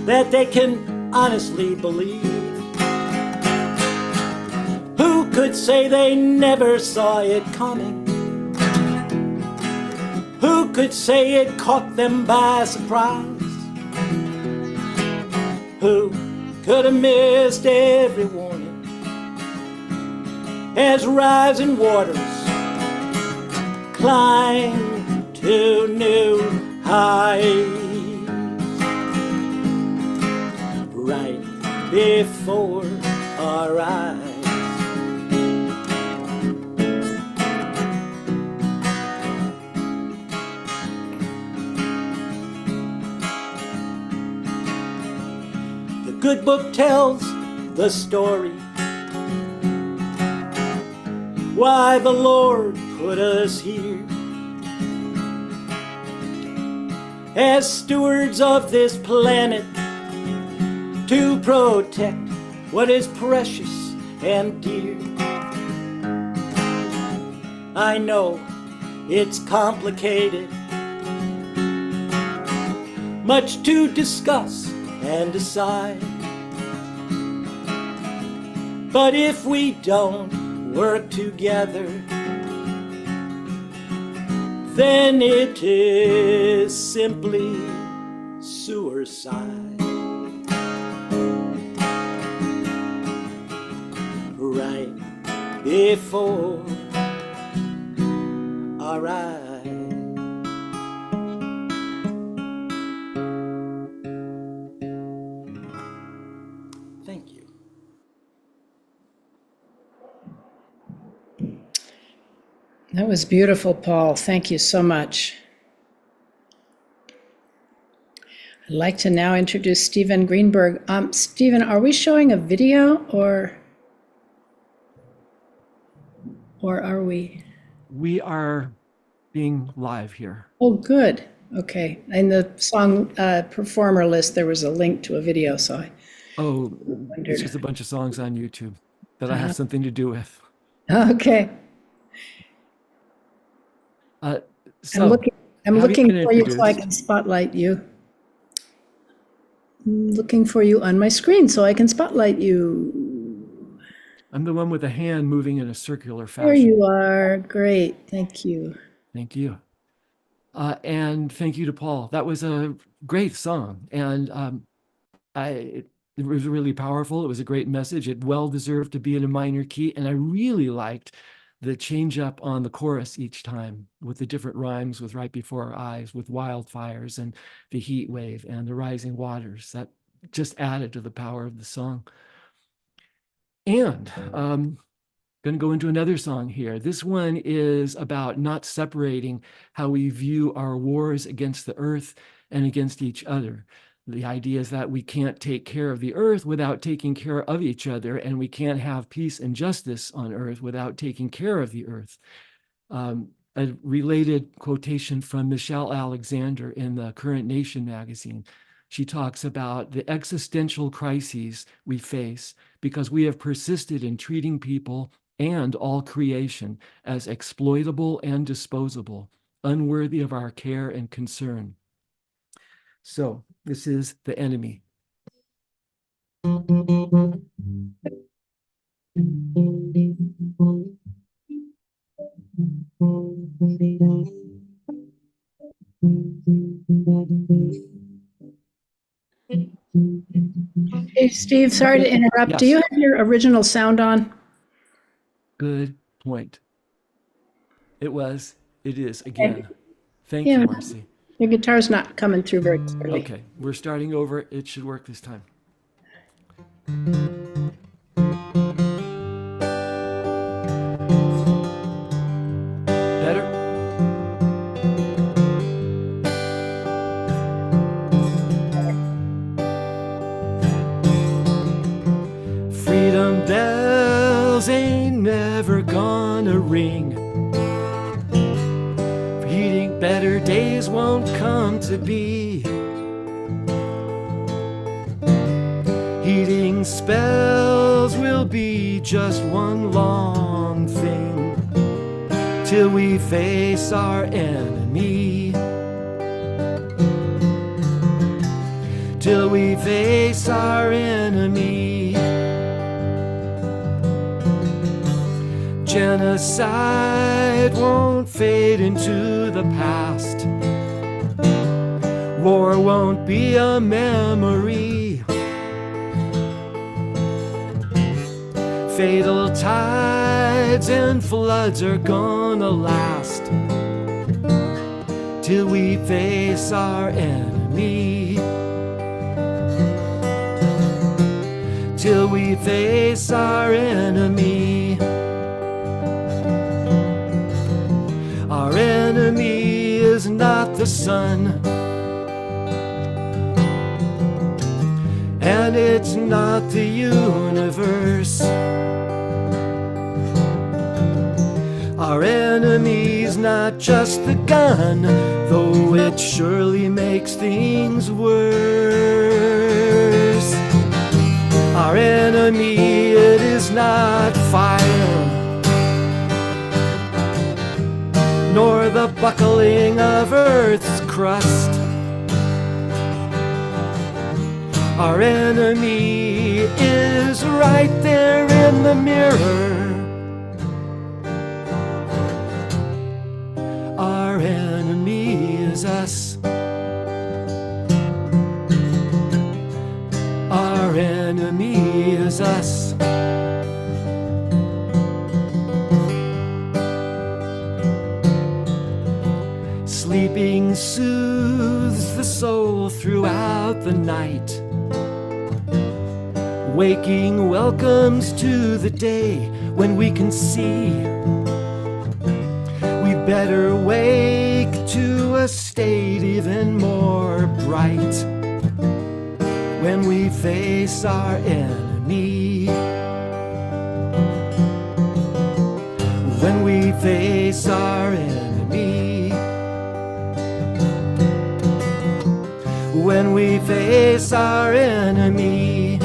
that they can honestly believe? Who could say they never saw it coming? Who could say it caught them by surprise? Who could have missed every warning as rising waters climb to new heights right before our eyes? The good book tells the story why the Lord put us here as stewards of this planet to protect what is precious and dear. I know it's complicated, much to discuss and decide, but if we don't work together, then it is simply suicide right before our eyes. Thank you. That was beautiful, Paul. Thank you so much. I'd like to now introduce Stephen Greenberg. Stephen, are we showing a video or are we? We are being live here. Oh, good. Okay. In the song performer list, there was a link to a video, so I Oh, wondered. it's just a bunch of songs on YouTube that I have something to do with. Okay. So, I'm how are you looking gonna for you so I introduce? can spotlight you. I'm looking for you on my screen so I can spotlight you. I'm the one with a hand moving in a circular There fashion. you are. Great. Thank you. Thank you. And thank you to Paul. That was a great song. And it was really powerful. It was a great message. It well deserved to be in a minor key. And I really liked the change up on the chorus each time with the different rhymes, with right before our eyes, with wildfires and the heat wave and the rising waters. just added to the power of the song. And going to go into another song here. This one is about not separating how we view our wars against the earth and against each other. The idea is that we can't take care of the earth without taking care of each other, and we can't have peace and justice on earth without taking care of the earth. A related quotation from Michelle Alexander in the Current Nation magazine. She talks about the existential crises we face because we have persisted in treating people and all creation as exploitable and disposable, unworthy of our care and concern. So this is The Enemy. Hey, Steve, sorry to interrupt. Do Yes. you have your original sound on? Good point. It is again. Thank Yeah. you, Marcy. Your guitar's not coming through very clearly. Okay, we're starting over. It should work this time. Better? Freedom bells ain't never gonna ring. Heating better days won't come to be. Heating spells will be just one long thing till we face our enemy. Till we face our enemy. Genocide won't fade into the past. War won't be a memory. Fatal tides and floods are gonna last till we face our enemy. Till we face our enemy. Our enemy is not the sun, and it's not the universe. Our enemy's not just the gun, though it surely makes things worse. Our enemy, it is not fire, nor the buckling of earth's crust. Our enemy is right there in the mirror. Our enemy is us. Our enemy is us. Sleeping soothes the soul throughout the night. Waking welcomes to the day when we can see. We better wake to a state even more bright when we face our enemy. When we face our enemy. When we face our enemy.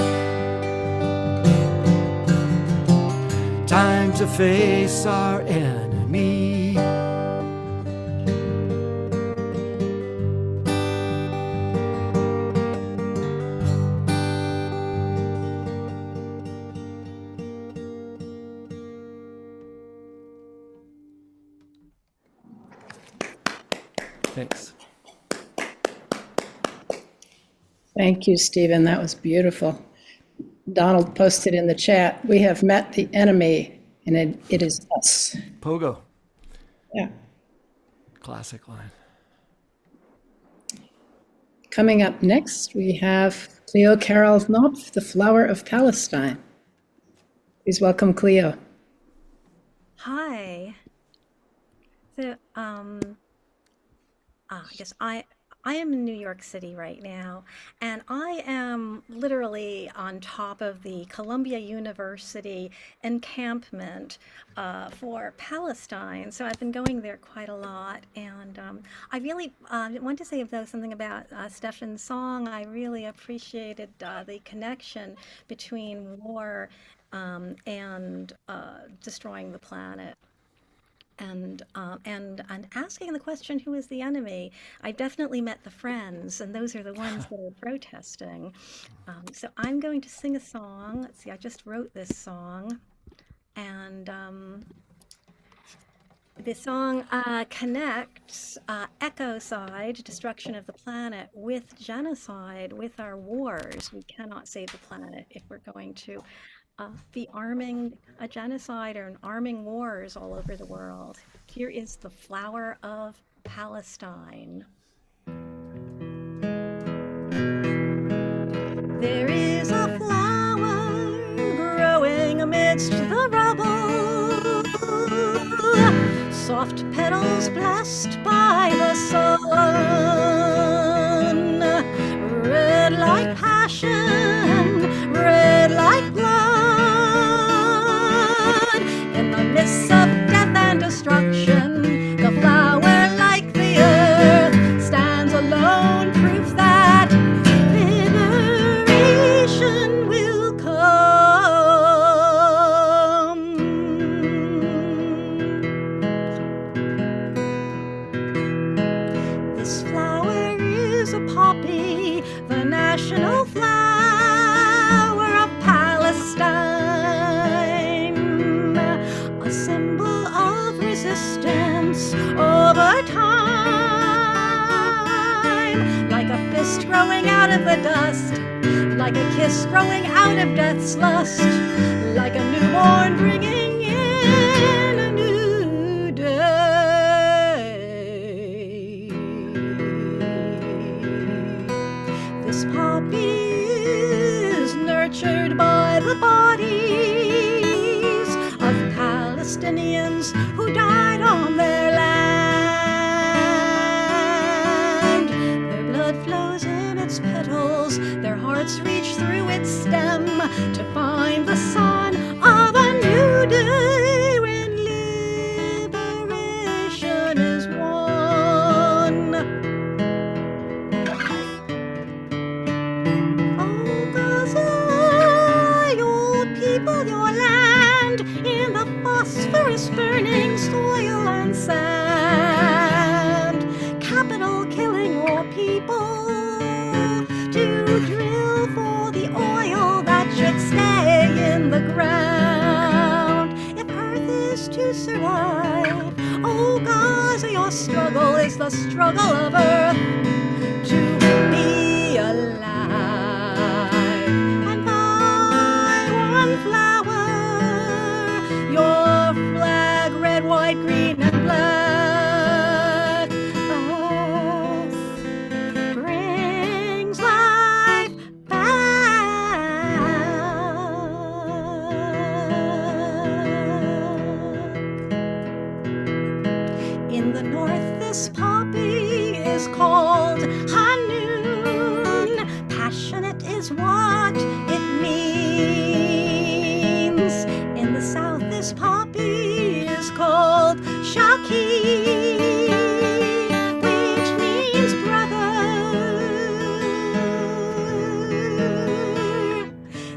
Time to face our enemy. Thanks. Thank you, Stephen. That was beautiful. Donald posted in the chat, we have met the enemy, and it is us. Pogo. Yeah. Classic line. Coming up next, we have Cleo Carol Knopf, The Flower of Palestine. Please welcome Cleo. Hi. So, I guess I am in New York City right now, and I am literally on top of the Columbia University encampment for Palestine. So I've been going there quite a lot, and I really want to say though something about Stefan's song. I really appreciated the connection between war and destroying the planet. And asking the question, who is the enemy? I've definitely met the friends, and those are the ones that are protesting. So I'm going to sing a song. Let's see, I just wrote this song, and the song connects ecocide, destruction of the planet, with genocide, with our wars. We cannot save the planet if we're going to be arming a genocide or arming wars all over the world. Here is the flower of Palestine. There is a flower growing amidst the rubble, soft petals blessed by the sun, red like passion, red like blood. In the midst of death and destruction, the flower, like the earth, stands alone, proof that liberation will come. This flower is a poppy, the national flower of Palestine, a symbol of resistance over time, like a fist growing out of the dust, like a kiss growing out of death's lust, like a newborn bringing in a new day. This poppy is nurtured by the bodies of Palestinians who died on their land. Their blood flows in its petals, their hearts reach through its stem to find the sun of a new day when liberation is won. Oh, Gaza, your people, your land, in the phosphorus burning soil and sand, capital killing your people to drill for the oil that should stay in the ground. If earth is to survive, oh Gaza, your struggle is the struggle of earth to be alive. And by one flower, your flag, red, white, green, and black, earth brings life back. In the north, this poppy is called Hanun. Passionate is what it means. In the south, this poppy is called Shaki, which means brother.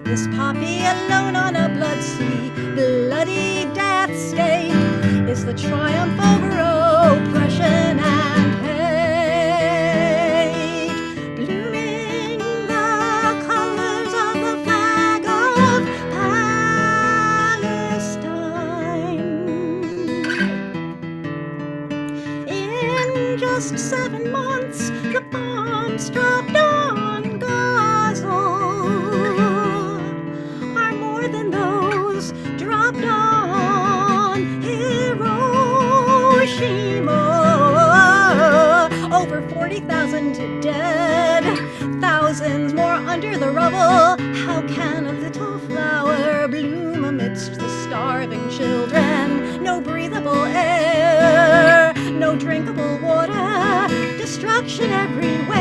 This poppy alone on a blood sea, bloody death state, is the triumph over oppression and hate, blooming the colors of the flag of Palestine. In just 7 months, the bombs dropped on Gaza are more than those dropped on Hiroshima. Over 40,000 dead, thousands thousands more under the rubble. How can a little flower bloom amidst the starving children? No breathable air, no drinkable water, destruction everywhere.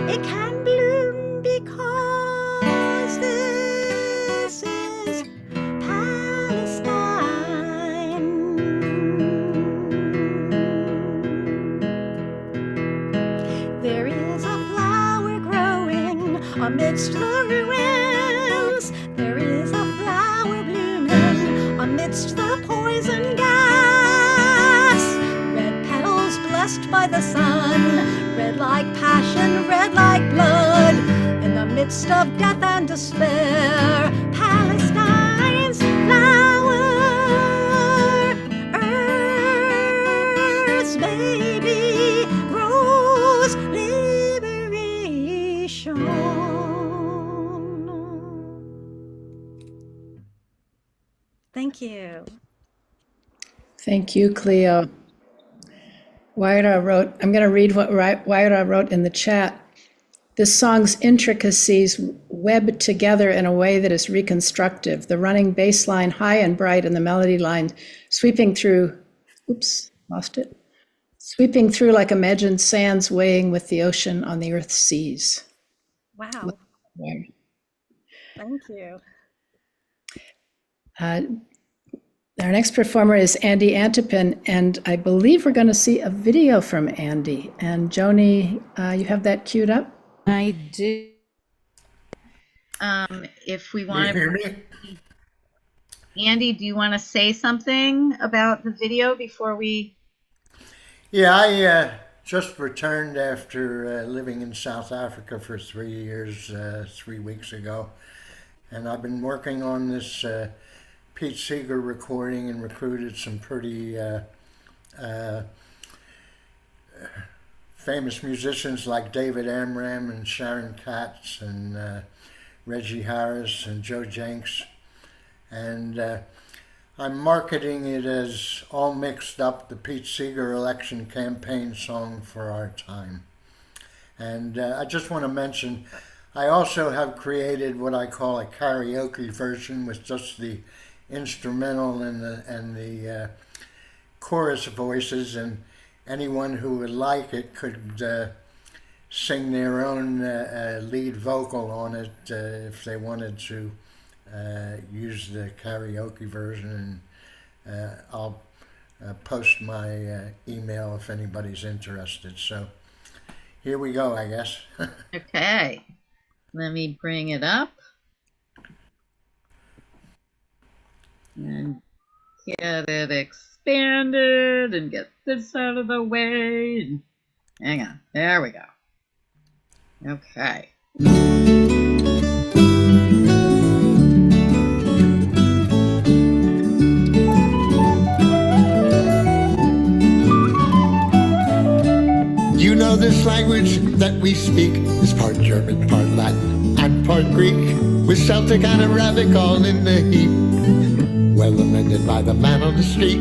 It can bloom because this is Palestine. There is a flower growing amidst the ruins. There is a flower blooming amidst the poison gas. Red petals blessed by the sun, red like passion, red like blood. In the midst of death and despair, Palestine's flower, Earth's baby, grows liberation. Thank you. Thank you, Cleo. Wyatt wrote, I'm going to read what Wyatt wrote in the chat. This song's intricacies web together in a way that is reconstructive. The running bass line high and bright and the melody line sweeping through, sweeping through like imagined sands weighing with the ocean on the earth's seas. Wow. Wow. Thank you. Our next performer is Andy Antipin, and I believe we're going to see a video from Andy. And Joni, you have that queued up? I do. If we want to hear me? Andy, do you want to say something about the video before we? Yeah, I just returned after living in South Africa for 3 years, 3 weeks ago. And I've been working on this Pete Seeger recording and recruited some pretty famous musicians like David Amram and Sharon Katz and Reggie Harris and Joe Jenks. And I'm marketing it as All Mixed Up, the Pete Seeger election campaign song for our time. And I just want to mention, I also have created what I call a karaoke version with just the instrumental and the chorus voices, and anyone who would like it could sing their own lead vocal on it if they wanted to use the karaoke version. And I'll post my email if anybody's interested. So here we go, I guess. Okay, let me bring it up and get it expanded and get this out of the way. And hang on, there we go. Okay. You know this language that we speak is part German, part Latin, and part Greek, with Celtic and Arabic all in the heap, well amended by the man on the street.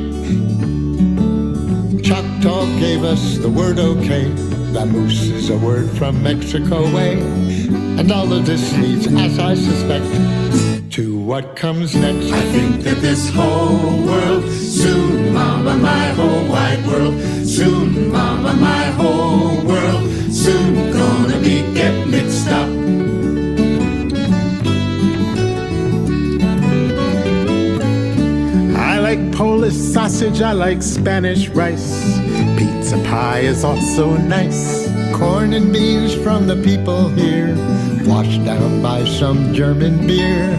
Choctaw gave us the word okay, vamoose is a word from Mexico way, and all of this leads, as I suspect, to what comes next. I think that this whole world, soon, mama, my whole wide world, soon, mama, my whole world, soon gonna get mixed up. I like Polish sausage, I like Spanish rice. Pizza pie is also nice. Corn and beans from the people here, washed down by some German beer.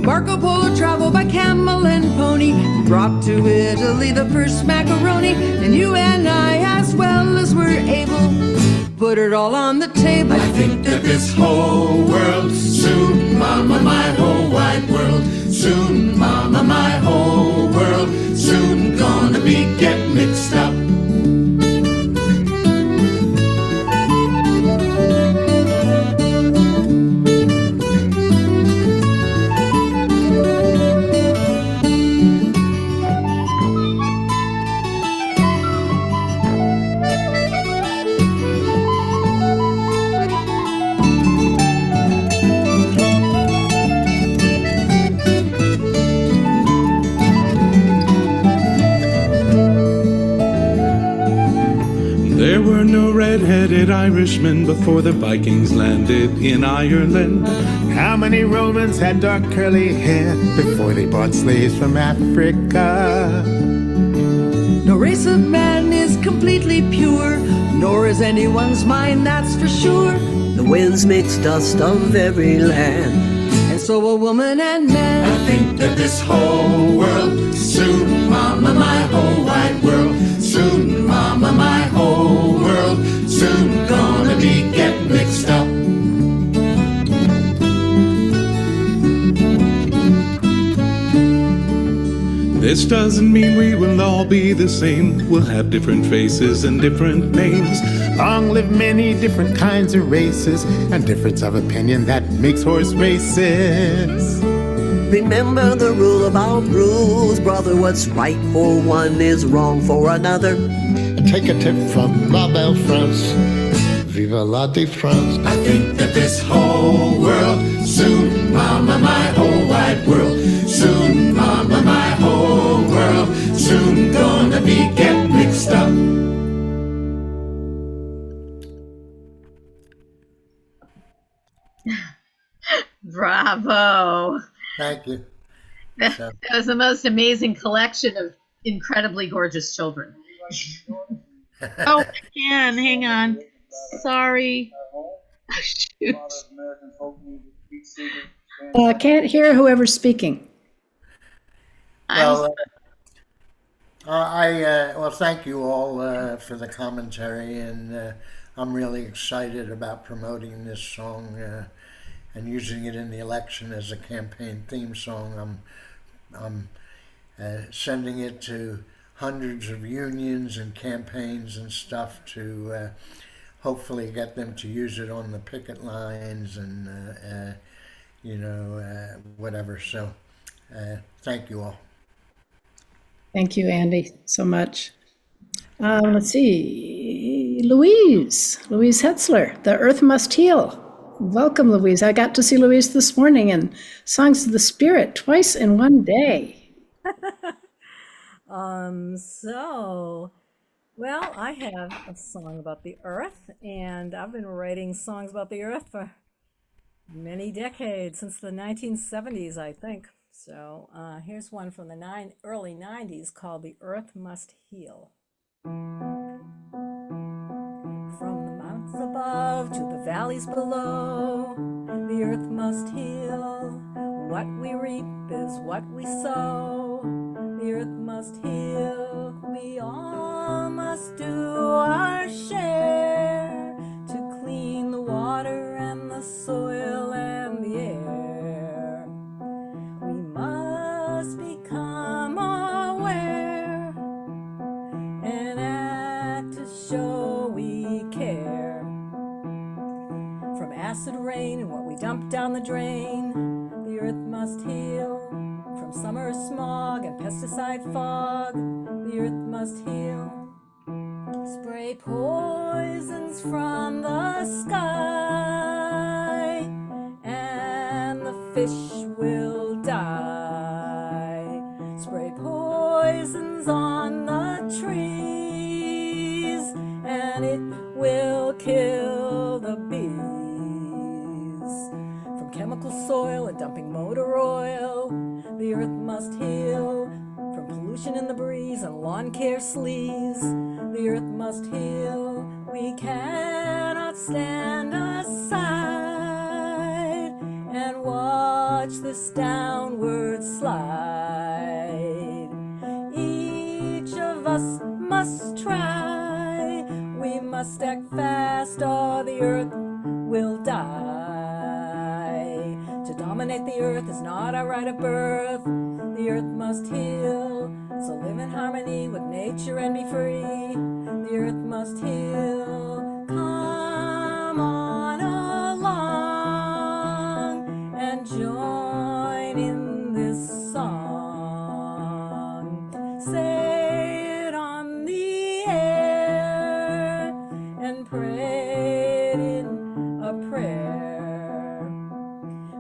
Marco Polo traveled by camel and pony, brought to Italy the first macaroni, and you and I, as well as we're able, put it all on the table. I think that this whole world, soon, mama, my whole wide world, soon, mama, my whole world, soon gonna get mixed up. red-headed Irishmen before the Vikings landed in Ireland? How many Romans had dark curly hair before they bought slaves from Africa? No race of man is completely pure, nor is anyone's mind, that's for sure. The winds mix dust of every land, and so a woman and man. I think that this whole world, soon, mama, my whole wide world, soon, mama, my whole world, soon gonna be get mixed up. This doesn't mean we will all be the same. We'll have different faces and different names. Long live many different kinds of races, and difference of opinion that makes horse races. Remember the rule about rules, brother. What's right for one is wrong for another. Take a tip from La Belle France. Vive la de France. I think that this whole world, soon, mama, my whole wide world, soon, mama, my whole world, soon gonna be get mixed up. Bravo. Thank you. That was the most amazing collection of incredibly gorgeous children. Oh, again, hang on. Sorry. Shoot. I can't hear whoever's speaking. Well, well, thank you all for the commentary, and I'm really excited about promoting this song and using it in the election as a campaign theme song. I'm sending it to hundreds of unions and campaigns and stuff to hopefully get them to use it on the picket lines and whatever. So thank you all. Thank you, Andy, so much. Let's see, Louise Hetzler, The Earth Must Heal. Welcome, Louise. I got to see Louise this morning in Songs of the Spirit twice in one day. Well, I have a song about the earth, and I've been writing songs about the earth for many decades, since the 1970s, I think. So here's one from the early 90s called The Earth Must Heal. From the mountains above to the valleys below, the earth must heal. What we reap is what we sow. The earth must heal. We all must do our share to clean the water and the soil and the air. We must become aware and act to show we care. From acid rain and what we dump down the drain, the earth must heal. From summer smog and pesticide fog, the earth must heal. Spray poisons from the sky, and the fish will die. Spray poisons on the trees, and it will kill the bees. From chemical soil and dumping motor oil, the earth must heal. From pollution in the breeze and lawn care sleaze, the earth must heal. We cannot stand aside and watch this downward slide. Each of us must try. We must act fast or the earth will die. To dominate the earth is not our right of birth. The earth must heal. So live in harmony with nature and be free. The earth must heal. Come on along and join in this song. Say it on the air and pray it in a prayer.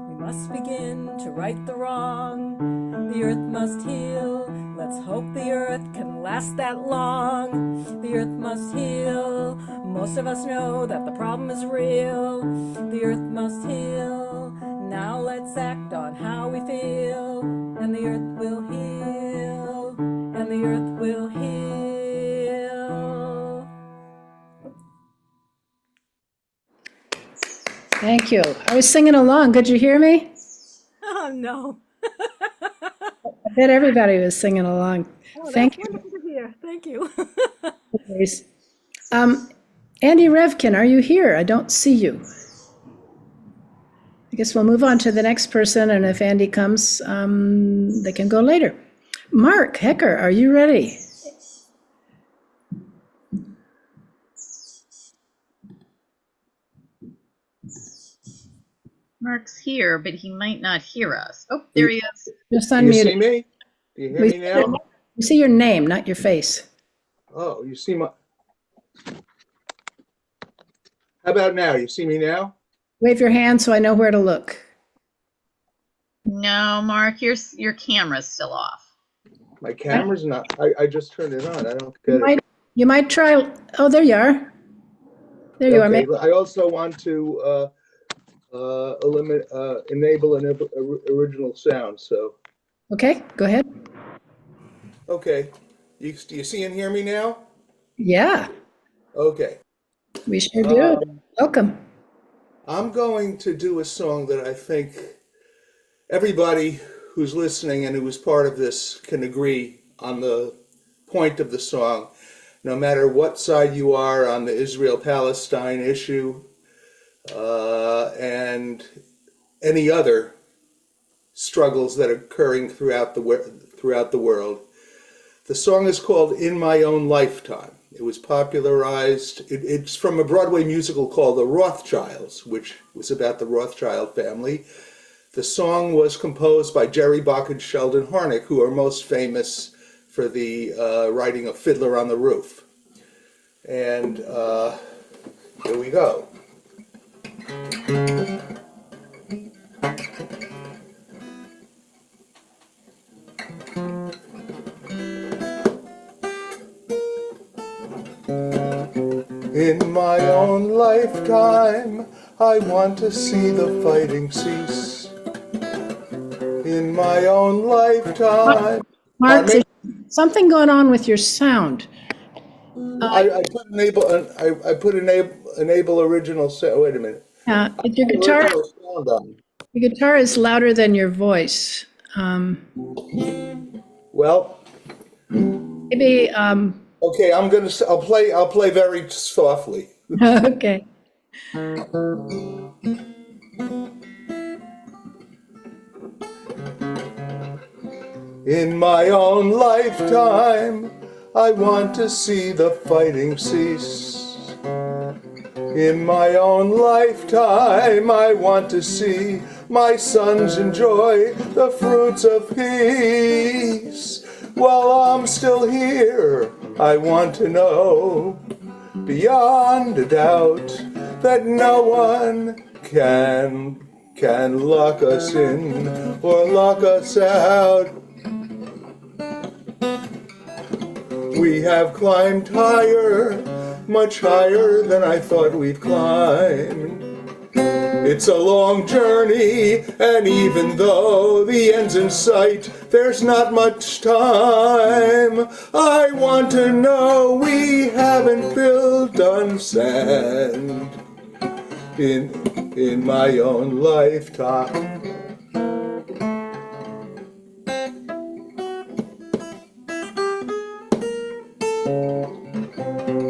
We must begin to right the wrong. The earth must heal. Let Let's hope the earth can last that long. The earth must heal. Most of us know that the problem is real. The earth must heal. Now let's act on how we feel. And the earth will heal. And the earth will heal. Thank you. I was singing along. Could you hear me? Oh, no. I bet everybody was singing along. Oh, Thank that's wonderful to hear. Thank you. you. Grace. Andy Revkin, are you here? I don't see you. I guess we'll move on to the next person, and if Andy comes, they can go later. Mark Hecker, are you ready? Mark's here, but he might not hear us. Oh, there he is. Just Do you unmute. see me? Do you hear me now? We see your name, not your face. Oh, you see my. How about now? You see me now? Wave your hand so I know where to look. No, Mark, your camera's still off. My camera's not. I just turned it on. I don't get it. You might try. Oh, there you are. There you are. Okay. I also want to enable an original sound. So. Okay, go ahead. Okay. Do you see and hear me now? Yeah. Okay. We sure do. Welcome. I'm going to do a song that I think everybody who's listening and who was part of this can agree on the point of the song. No matter what side you are on the Israel-Palestine issue and any other struggles that are occurring throughout the world. The song is called In My Own Lifetime. It was popularized, it's from a Broadway musical called The Rothschilds, which was about the Rothschild family. The song was composed by Jerry Bach and Sheldon Harnick, who are most famous for the writing of Fiddler on the Roof. And here we go. In my own lifetime, I want to see the fighting cease. In my own lifetime. Mark, there's something going on with your sound. I put enable original sound. Wait a minute. Your guitar is louder than your voice. Well, maybe. Okay, I'll play very softly. Okay. In my own lifetime, I want to see the fighting cease. In my own lifetime, I want to see my sons enjoy the fruits of peace. While I'm still here, I want to know, beyond a doubt, that no one can lock us in or lock us out. We have climbed higher, much higher than I thought we'd climb. It's a long journey, and even though the end's in sight, there's not much time. I want to know we haven't built on sand in my own lifetime.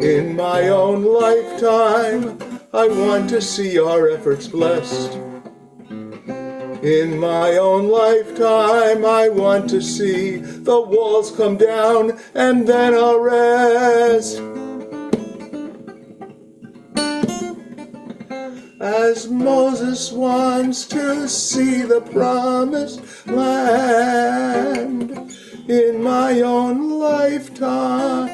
In my own lifetime, I want to see our efforts blessed. In my own lifetime, I want to see the walls come down, and then I'll rest. As Moses wants to see the promised land in my own lifetime.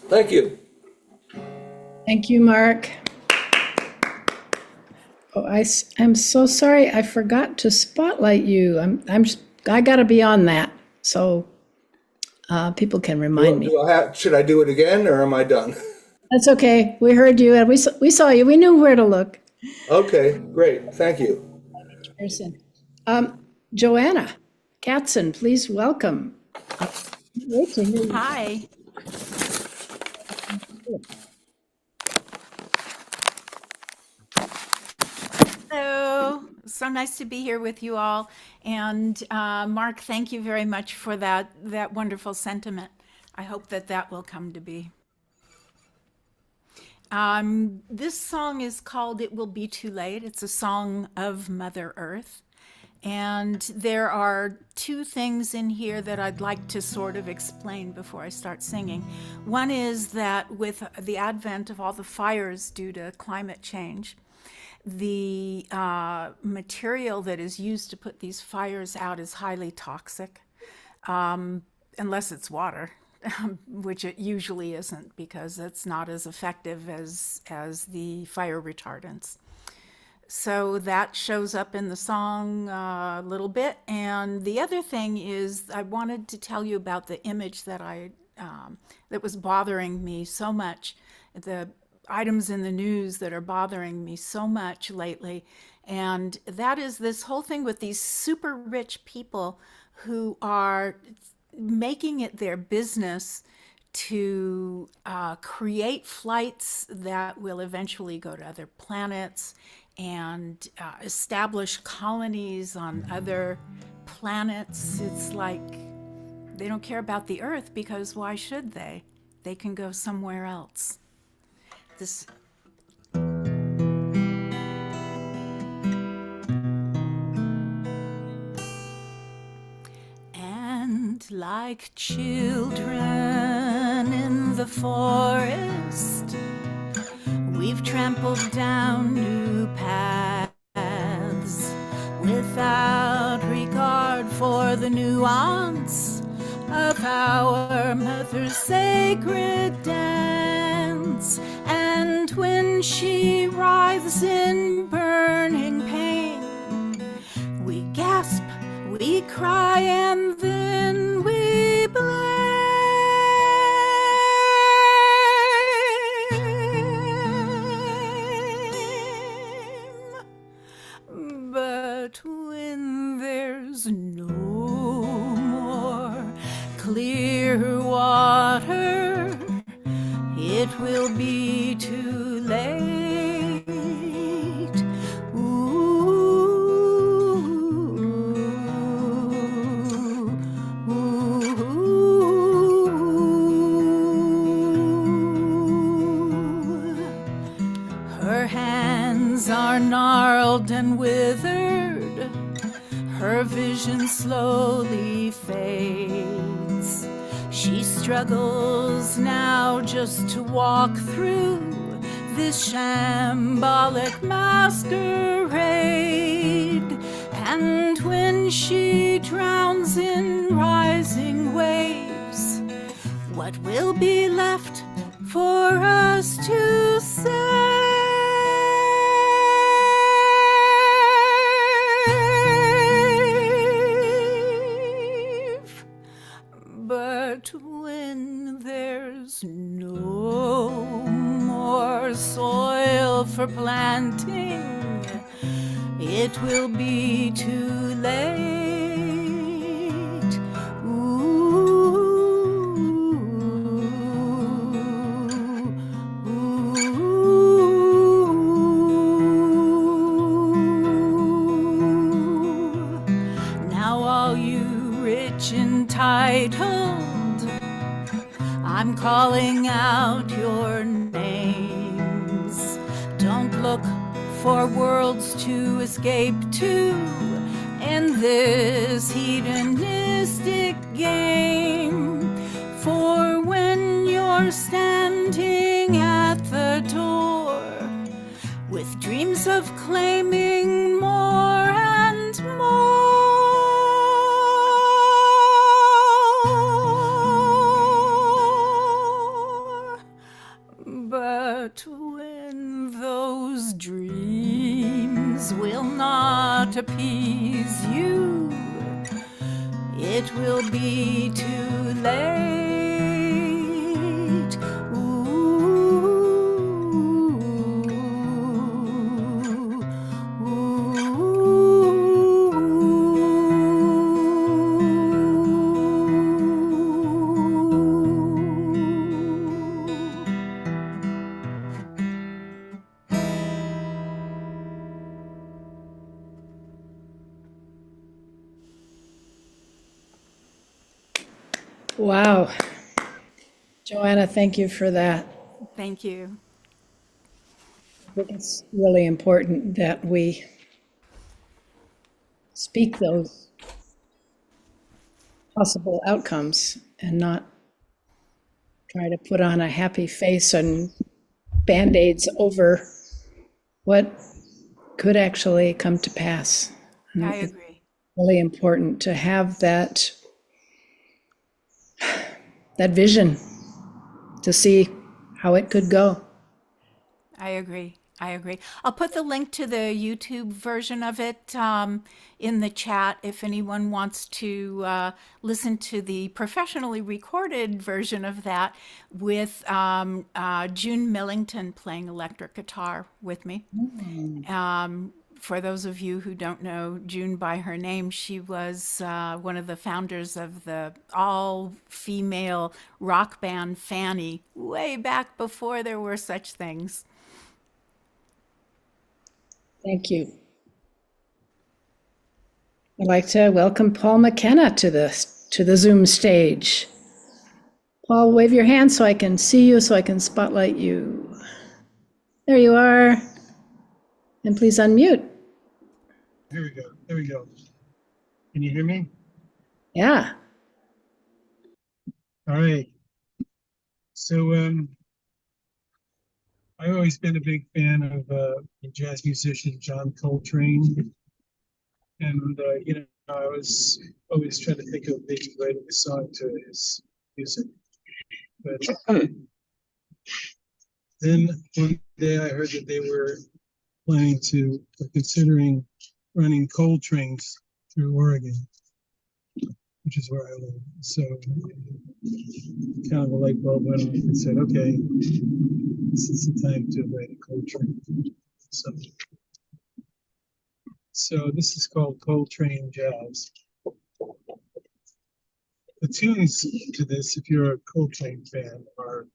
Thank you. Thank you, Mark. Oh, I'm so sorry. I forgot to spotlight you. I got to be on that. So people can remind me. Should I do it again or am I done? That's okay. We heard you and we saw you. We knew where to look. Okay, great. Thank you. Person. Joanna Katzen, please welcome. Great to hear you. Hi. Hello. So nice to be here with you all. And Mark, thank you very much for that wonderful sentiment. I hope that will come to be. This song is called It Will Be Too Late. It's a song of Mother Earth. And there are two things in here that I'd like to sort of explain before I start singing. One is that with the advent of all the fires due to climate change, the material that is used to put these fires out is highly toxic, unless it's water, which it usually isn't because it's not as effective as the fire retardants. So that shows up in the song a little bit. And the other thing is I wanted to tell you about the image that that was bothering me so much, the items in the news that are bothering me so much lately. And that is this whole thing with these super rich people who are making it their business to create flights that will eventually go to other planets and establish colonies on other planets. It's like they don't care about the Earth because why should they? They can go somewhere else. This and like children in the forest, we've trampled down new paths without regard for the nuance of our mother's sacred dance. And when she writhes in burning pain, we gasp, we cry, and then we blame. But when there's no more clear water, it will be too late. Her hands are gnarled and withered, her vision slowly fades. She struggles now just to walk through this shambolic masquerade. And when she drowns in rising waves, what will be left for us to say? But when there's no more soil for planting, it will be too late. Now all you rich entitled, I'm calling out your names. Don't look for worlds to escape to in this hedonistic game. For when you're standing at the door with dreams of claiming more and more, but when those dreams cannot appease you, it will be too late. Wow. Joanna, thank you for that. Thank you. I think it's really important that we speak those possible outcomes and not try to put on a happy face and band-aids over what could actually come to pass. And I it's agree. really important to have that vision to see how it could go. I agree. I agree. I'll put the link to the YouTube version of it in the chat if anyone wants to listen to the professionally recorded version of that with June Millington playing electric guitar with me. For those of you who don't know June by her name, she was one of the founders of the all-female rock band Fanny way back before there were such things. Thank you. I'd like to welcome Paul McKenna to the Zoom stage. Paul, wave your hand so I can see you, so I can spotlight you. There you are. And please unmute. Here we go. There we go. Can you hear me? Yeah. All right. So I've always been a big fan of the jazz musician John Coltrane, and I was always trying to think of maybe writing a song to his music. But then one day I heard that they were planning to considering running coal trains through Oregon, which is where I live. So kind of a light bulb went off and said, okay, this is the time to write a Coltrane. So this is called Coltrane Jazz. The tunes to this, if you're a Coltrane fan, are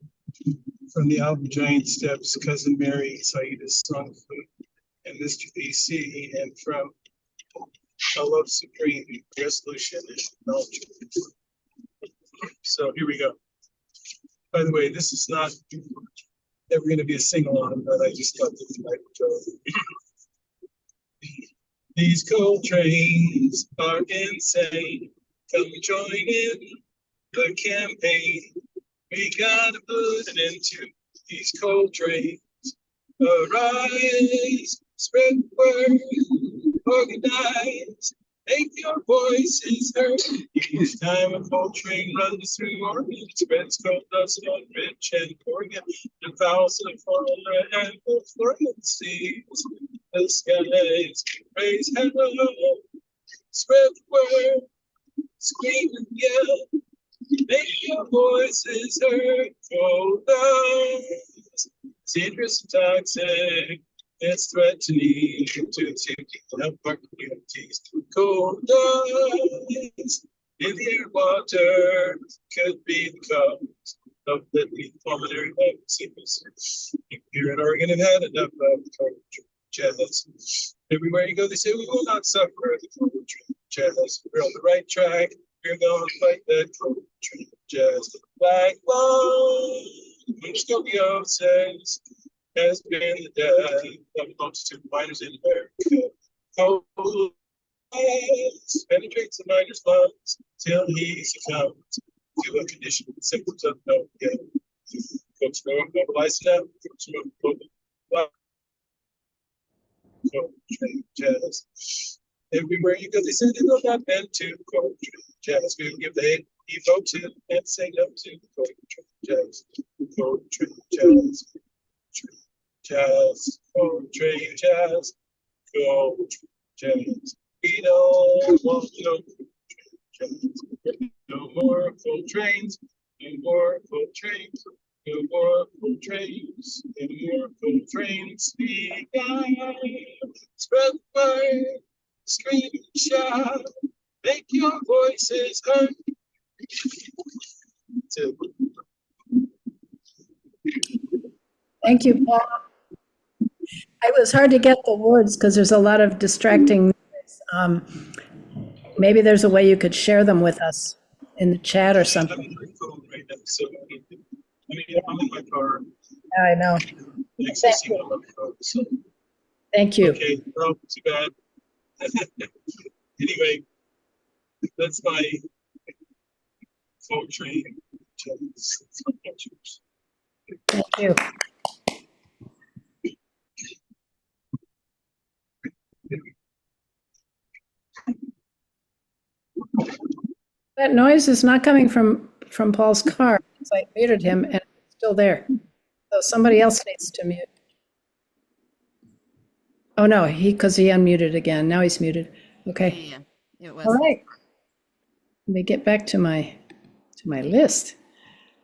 from the album Giant Steps, Cousin Mary, Saida's Song Flute, and Mr. DC, and from A Love Supreme, Resolution, and Belgium. So here we go. By the way, this is not ever going to be a sing-along, but I just thought this might go. These coal trains are insane. Come join in the campaign. We gotta put an end to these coal trains. Arise, spread the word, organize, make your voices heard. Each time a coal train runs through Oregon, it spreads coal dust on rich and Oregon, and fouls the fauna and the Floridian seas. The skies praise hello, spread the word, scream and yell, make your voices heard. Coal dust, dangerous and toxic. It's threatening to keep up our communities. Coal dust in the air, water could be the cause of deadly pulmonary emphysema. Here in Oregon, have had enough of the jazz. Everywhere you go, they say we will not suffer the jazz. We're on the right track. We're going to fight that jazz. Black lung, scoliosis has been the death of multitude of miners in America. Coal penetrates the miner's lungs till he succumbs to a condition with symptoms of no death. Folks know mobilized now. Folks know Coltrane Jazz. Everywhere you go, they say they will not bend to Coltrane Jazz. We will give the Evo to and say no to Coltrane Jazz. Coltrane Jazz. Jazz, Coltrane Jazz, Coltrane Just we don't want no more full trains, no more full trains, no more full trains, no more full trains. We got spread the word, scream and shout, make your voices heard. Thank you, Paul. It was hard to get the words because there's a lot of distracting noise. Maybe there's a way you could share them with us in the chat or something. I'm in my phone right now, so I'm in my car. I know. Thank you. So. Thank you. Okay, well, too bad. Anyway, that's my phone train. Thank you. That noise is not coming from Paul's car. I muted him and it's still there. So somebody else needs to mute. Oh no, because he unmuted again. Now he's muted. Okay. Yeah, it was. All right. Let me get back to my list.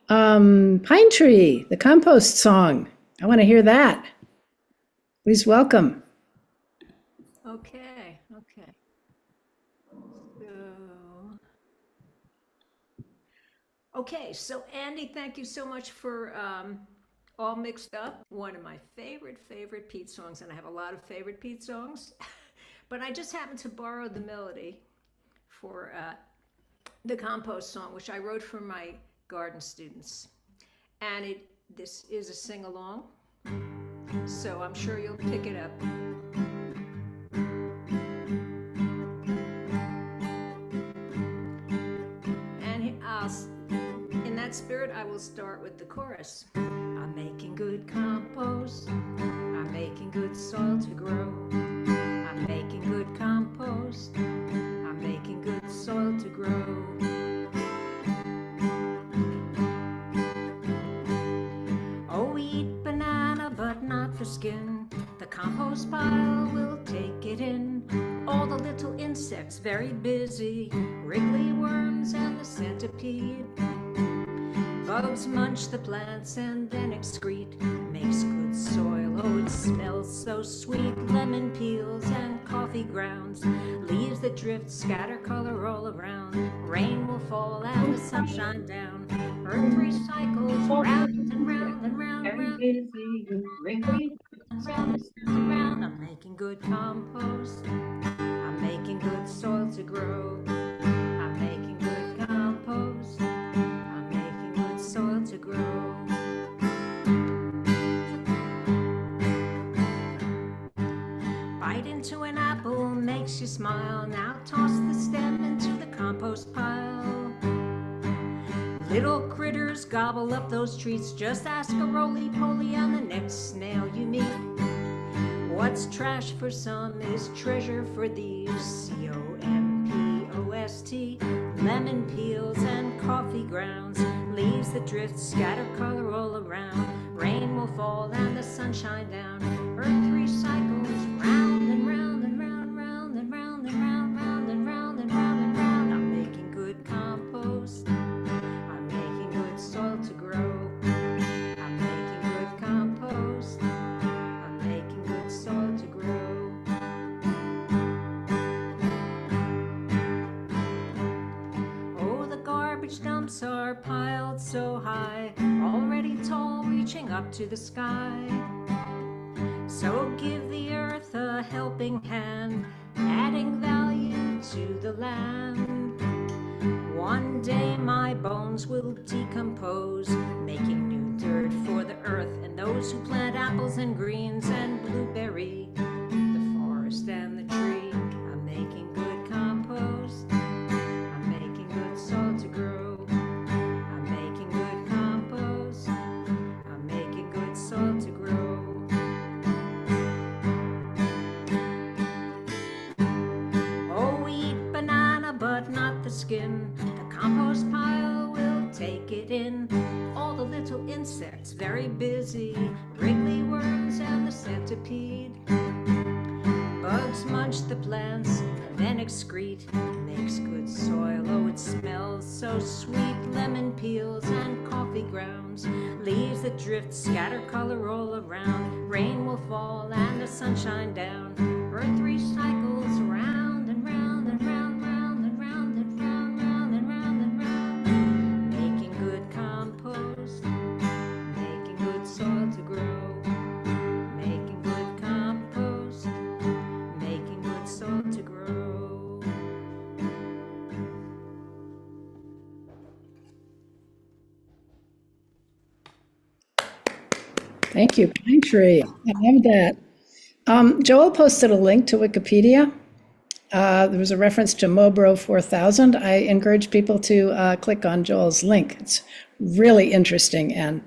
Pine Tree, the compost song. I want to hear that. Please welcome. Okay. So Andy, thank you so much for All Mixed Up, one of my favorite Pete songs, and I have a lot of favorite Pete songs, but I just happened to borrow the melody for the compost song, which I wrote for my garden students, and this is a sing-along, so I'm sure you'll pick it up. In that spirit, I will start with the chorus. I'm making good compost. I'm making good soil to grow. I'm making good compost. I'm making good soil to grow. Oh, we eat banana, but not for skin. The compost pile will take it in. All the little insects very busy, wriggly worms and the centipede. Bugs munch the plants and then excrete. Makes good soil, oh it smells so sweet. Lemon peels and coffee grounds. Leaves that drift scatter color all around. Rain will fall and the sun shine down. Earth recycles round and round and round and round. I'm making good compost. I'm making good soil to grow. I'm making good compost. I'm making good soil to grow. Bite into an apple makes you smile. Now toss the stem into the compost pile. Little critters gobble up those treats. Just ask a roly-poly on the next snail you meet. What's trash for some is treasure for these. C-O-M-P-O-S-T. Lemon peels and coffee grounds. Leaves that drift scatter color all around. Rain will fall and the sun shine down. Earth recycles round and round and round, round and round and round, round and round and round and round. I'm making good compost. I'm making good soil to grow. I'm making good compost. I'm making good soil to grow. Oh, the garbage dumps are piled so high, already tall, reaching up to the sky. So give the earth a helping hand, adding value to the land. One day my bones will decompose, making new dirt for the earth and those who plant apples and greens and blueberry, the forest and the tree. I'm making good compost. I'm making good soil to grow. I'm making good compost. I'm making good soil to grow. Oh, we eat banana, but not the skin. The compost pile will take it in. All the little insects very busy, wriggly worms and the centipede. Bugs Worms munch the plants and then excrete. Makes good soil, oh it smells so sweet. Lemon peels and coffee grounds. Leaves that drift scatter color all around. Rain will fall and the sun shine down. Earth recycles round and round and round, round and round and round, round and round and round. Making good compost, making good soil to grow. Making good compost, making good soil to grow. Thank you, Pine Tree. I love that. Joel posted a link to Wikipedia. There was a reference to Mobro 4000. I encourage people to click on Joel's link. It's really interesting and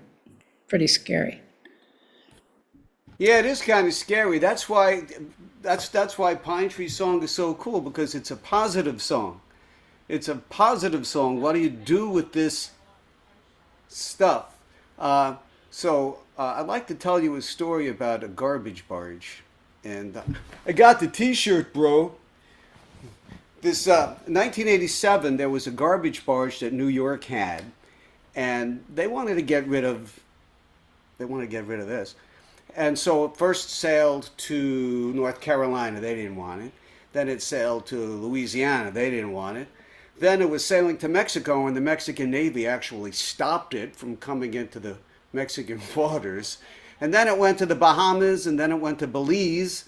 pretty scary. Yeah, it is kind of scary. That's why Pine Tree Song is so cool, because it's a positive song. It's a positive song. What do you do with this stuff? I'd like to tell you a story about a garbage barge. And I got the t-shirt, bro. This 1987, there was a garbage barge that New York had, and they wanted to get rid of this. And so it first sailed to North Carolina. They didn't want it. Then it sailed to Louisiana. They didn't want it. Then it was sailing to Mexico, and the Mexican Navy actually stopped it from coming into the Mexican waters. And then it went to the Bahamas, and then it went to Belize.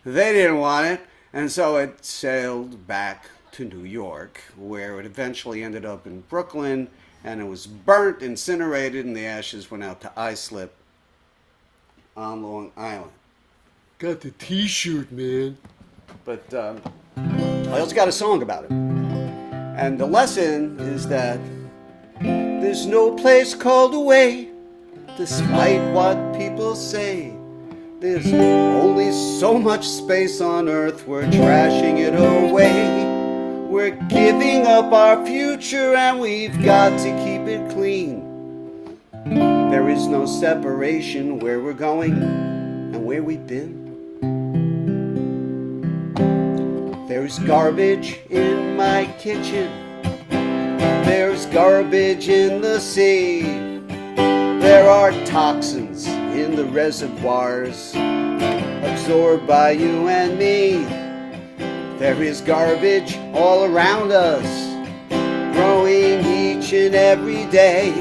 They didn't want it. And so it sailed back to New York, where it eventually ended up in Brooklyn, and it was burnt, incinerated, and the ashes went out to Islip on Long Island. Got the t-shirt, man. But I also got a song about it. And the lesson is that there's no place called away, despite what people say. There's only so much space on earth, we're trashing it away. We're giving up our future and we've got to keep it clean. There is no separation where we're going and where we've been. There's garbage in my kitchen. There's garbage in the sea. There are toxins in the reservoirs absorbed by you and me. There is garbage all around us, growing each and every day.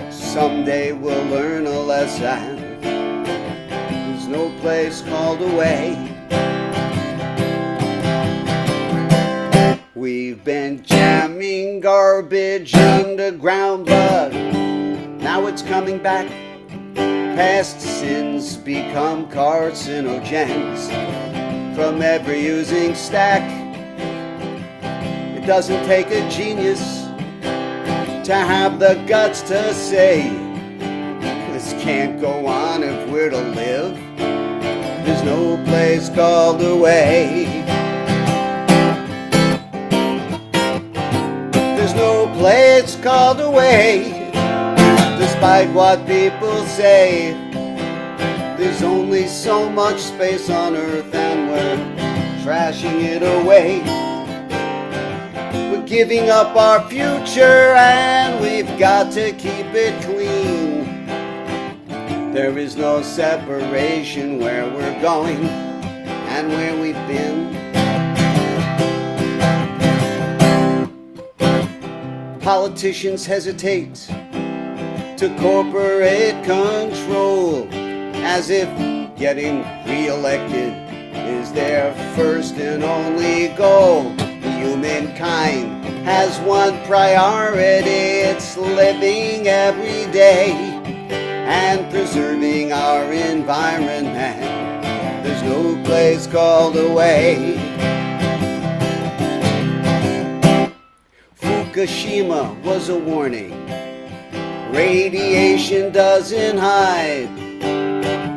Someday we'll learn a lesson. There's no place called away. We've been jamming garbage underground, but now it's coming back. Past sins become carcinogens from every using stack. It doesn't take a genius to have the guts to say this can't go on if we're to live. There's no place called away. There's no place called away, despite what people say. There's only so much space on earth and we're trashing it away. We're giving up our future and we've got to keep it clean. There is no separation where we're going and where we've been. Politicians hesitate to corporate control, as if getting re-elected is their first and only goal. Humankind has one priority, it's living every day and preserving our environment. There's no place called away. Fukushima was a warning. Radiation doesn't hide.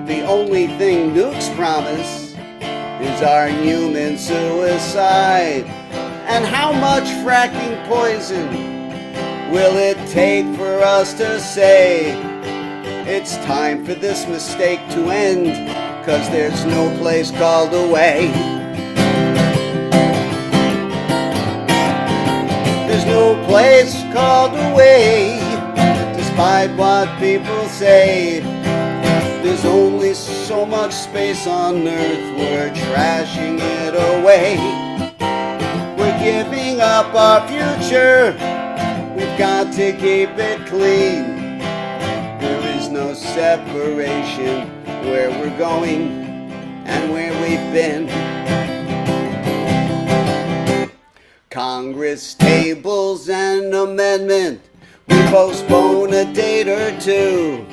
The only thing nukes promise is our human suicide. And how much fracking poison will it take for us to say it's time for this mistake to end? 'cause there's no place called away. There's no place called away, despite what people say. There's only so much space on earth, we're trashing it away. We're giving up our future, we've got to keep it clean. There is no separation where we're going and where we've been. Congress tables an amendment, we postpone a date or two.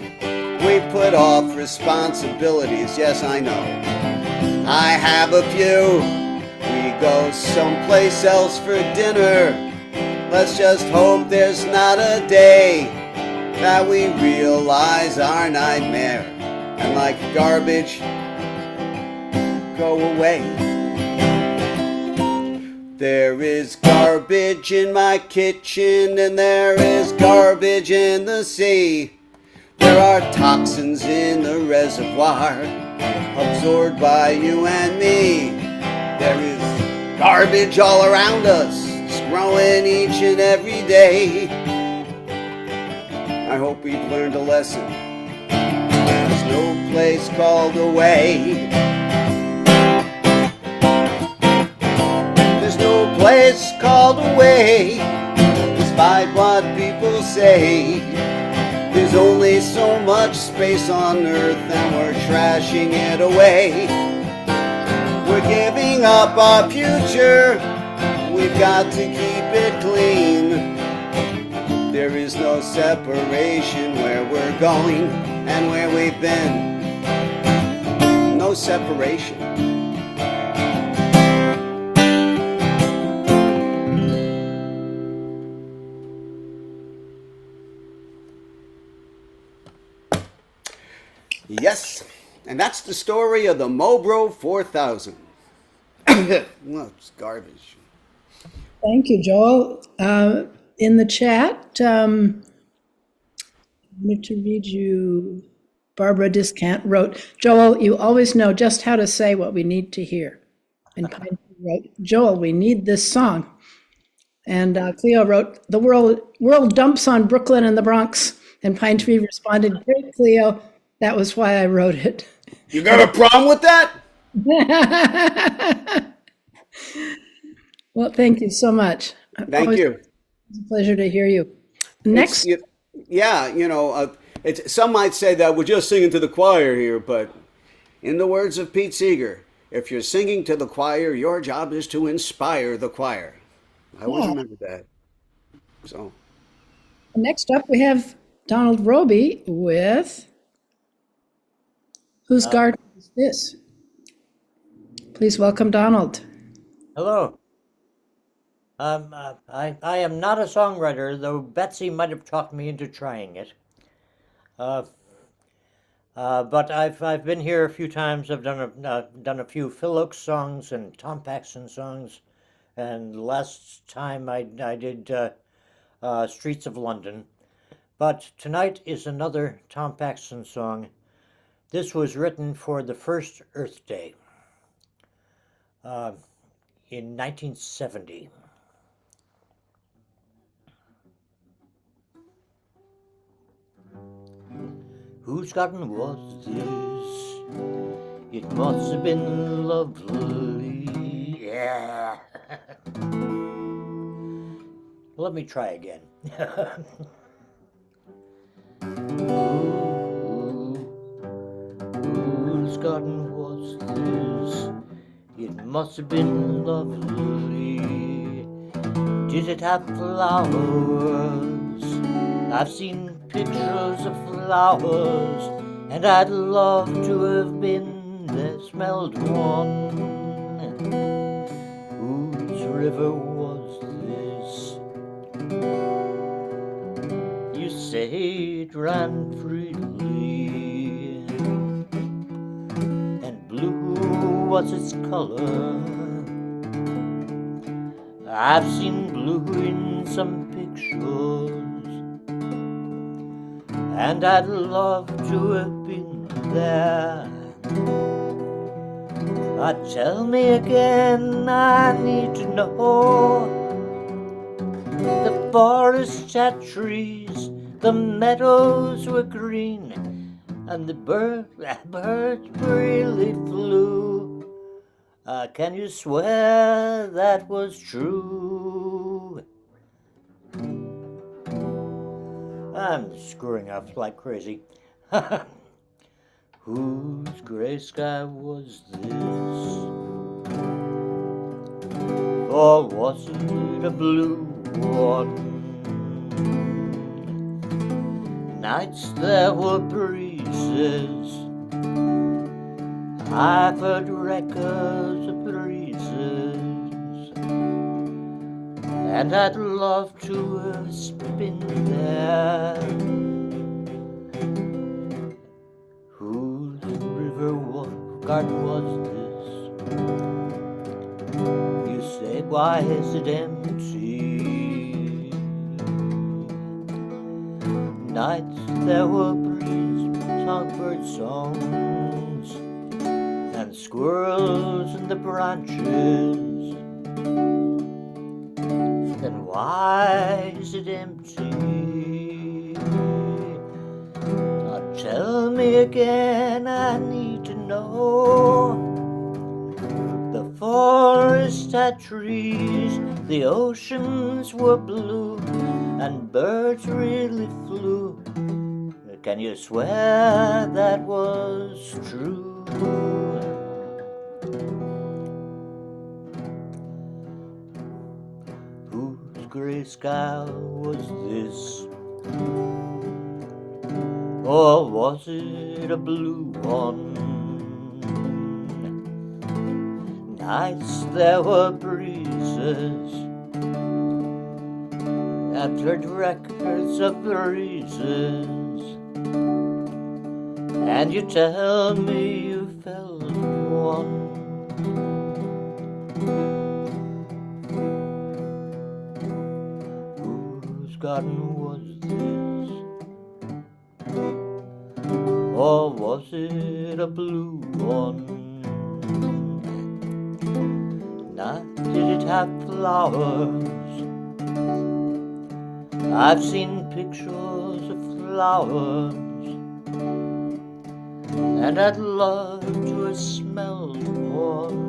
We put off responsibilities, yes I know, I have a few. We go someplace else for dinner, let's just hope there's not a day that we realize our nightmare and like garbage go away. There is garbage in my kitchen and there is garbage in the sea. There are toxins in the reservoir absorbed by you and me. There is garbage all around us, it's growing each and every day. I hope we've learned a lesson. There's no place called away. There's no place called away, despite what people say. There's only so much space on earth and we're trashing it away. We're giving up our future, we've got to keep it clean. There is no separation where we're going and where we've been. No separation. Yes, and that's the story of the Mobro 4000. Well, it's garbage. Thank you, Joel. In the chat, I wanted to read you. Barbara Discant wrote, Joel, you always know just how to say what we need to hear. And Pine Tree wrote, Joel, we need this song. And Cleo wrote, the world dumps on Brooklyn and the Bronx. And Pine Tree responded, great, Cleo. That was why I wrote it. You got a problem with that? Well, thank you so much. Thank you. It's a pleasure to hear you. Next. Some might say that we're just singing to the choir here, but in the words of Pete Seeger, if you're singing to the choir, your job is to inspire the choir. I always remember that. So. Next up, we have Donald Roby with Whose Garden Is This? Please welcome Donald. Hello. I am not a songwriter, though Betsy might have talked me into trying it. But I've been here a few times. I've done a few Phil Oakes songs and Tom Paxton songs, and last time I did Streets of London. But tonight is another Tom Paxton song. This was written for the first Earth Day in 1970. Whose garden was this? It must have been lovely. Yeah. Let me try again. Whose garden was this? It must have been lovely. Did it have flowers? I've seen pictures of flowers, and I'd love to have been there, smelled one. Whose river was this? You say it ran freely, and blue was its color. I've seen blue in some pictures, and I'd love to have been there. Tell me again, I need to know. The forest had trees, the meadows were green, and the birds really flew. Can you swear that was true? I'm screwing up like crazy. Whose gray sky was this? Or was it a blue one? Nights there were breezes. I've heard records of breezes, and I'd love to have been there. Whose river garden was this? You say, why is it empty? Nights there were songbird songs and squirrels in the branches. Then why is it empty? Tell me again, I need to know. The forest had trees, the oceans were blue, and birds really flew. Can you swear that was true? Whose gray sky was this? Or was it a blue one? Nights there were breezes, I've heard records of breezes, and you tell me you felt one. Whose garden was this? Or was it a blue one? Now, did it have flowers? I've seen pictures of flowers, and I'd love to have smelled one.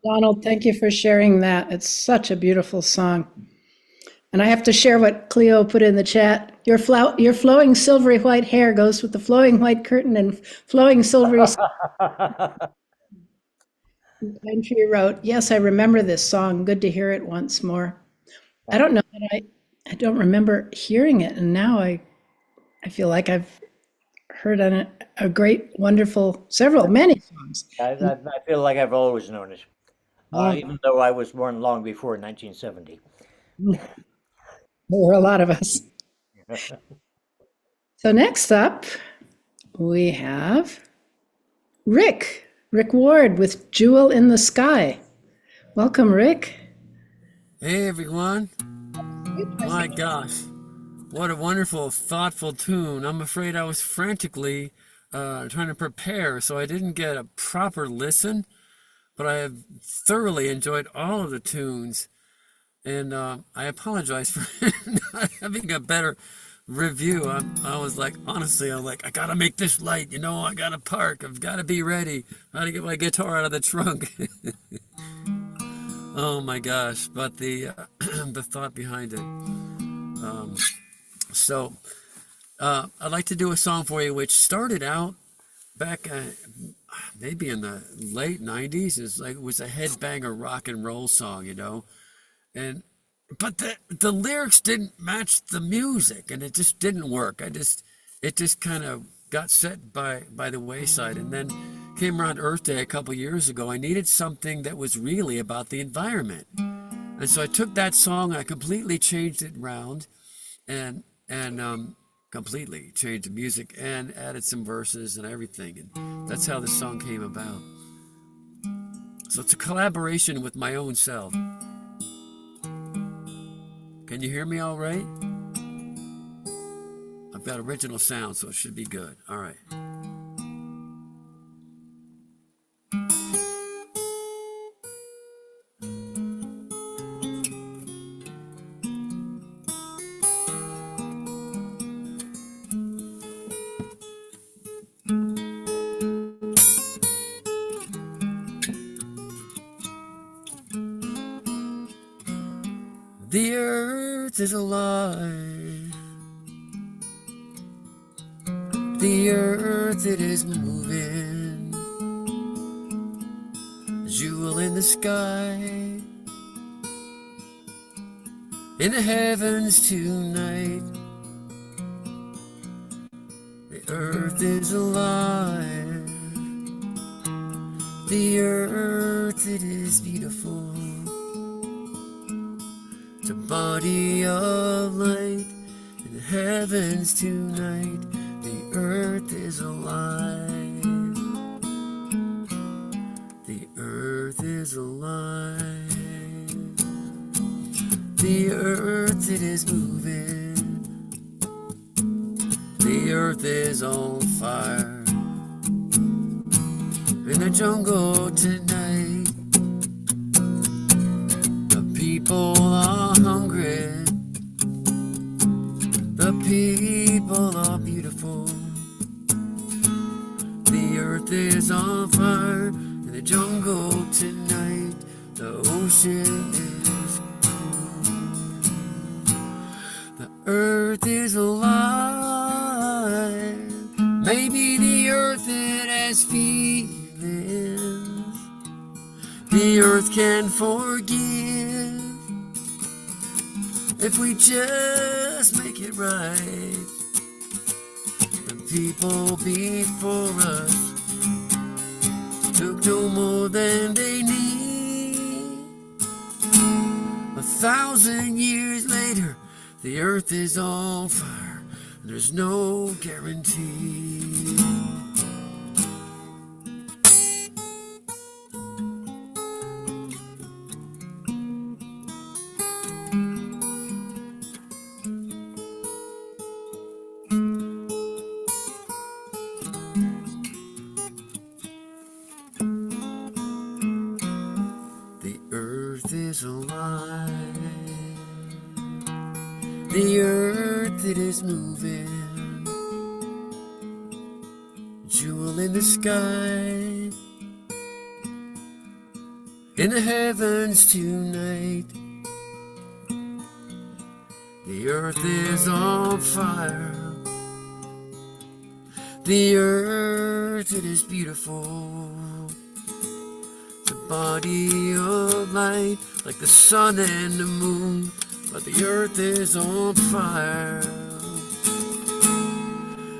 Donald, thank you for sharing that. It's such a beautiful song. And I have to share what Cleo put in the chat. Your flowing silvery white hair goes with the flowing white curtain and flowing silvery. Country wrote, yes, I remember this song. Good to hear it once more. I don't know that I don't remember hearing it, and now I feel like I've heard a great, wonderful, many songs. I feel like I've always known it, even though I was born long before 1970. There were a lot of us. So next up, we have Rick Ward with Jewel in the Sky. Welcome, Rick. Hey, everyone. My gosh, what a wonderful, thoughtful tune. I'm afraid I was frantically trying to prepare, so I didn't get a proper listen, but I have thoroughly enjoyed all of the tunes. And I apologize for not having a better review. I was like, honestly, I'm like, I gotta make this light, I gotta park, I've gotta be ready, I gotta get my guitar out of the trunk. Oh my gosh, but the the thought behind it. I'd like to do a song for you which started out back maybe in the late 90s. It was a headbanger rock and roll song, and but the lyrics didn't match the music, and it just didn't work. It just kind of got set by the wayside. And then came around Earth Day a couple years ago. I needed something that was really about the environment, and so I took that song, I completely changed it around, and completely changed the music and added some verses and everything, and that's how the song came about. So it's a collaboration with my own self. Can you hear me all right? I've got original sound, so it should be good. All right. The earth is alive. The earth, it is moving. Jewel in the sky. In the heavens tonight. The earth is alive. The earth, it is beautiful. It's a body of light in the heavens tonight. The earth is alive. The earth is alive. The earth, it is moving. The earth is on fire. In the jungle tonight, the people are hungry. The people are beautiful. The earth is on fire. In the jungle tonight, the ocean is cool. The earth is alive. Maybe the earth, it has feelings. The earth can forgive if we just make it right. The people before us took no more than they need. 1,000 years later, the earth is on fire. There's no guarantee. The earth is alive. The earth, it is moving. Jewel in the sky. In the heavens tonight. The earth is on fire. The earth, it is beautiful. It's a body of light, like the sun and the moon. But the earth is on fire.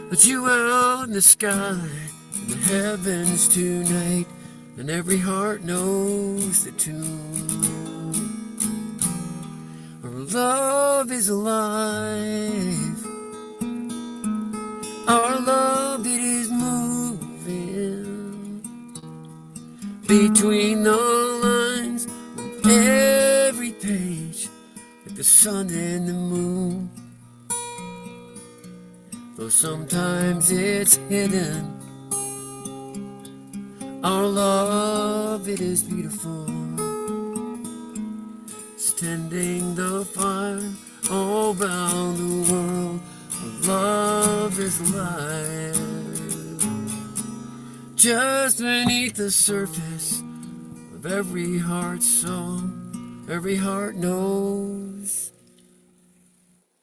But you out in the sky, in the heavens tonight, and every heart knows the tune. Our love is alive. Our love, it is moving between the lines of every page, like the sun and the moon. Though sometimes it's hidden, our love, it is beautiful. It's tending the fire all around the world. Our love is alive. Just beneath the surface of every heart's song, every heart knows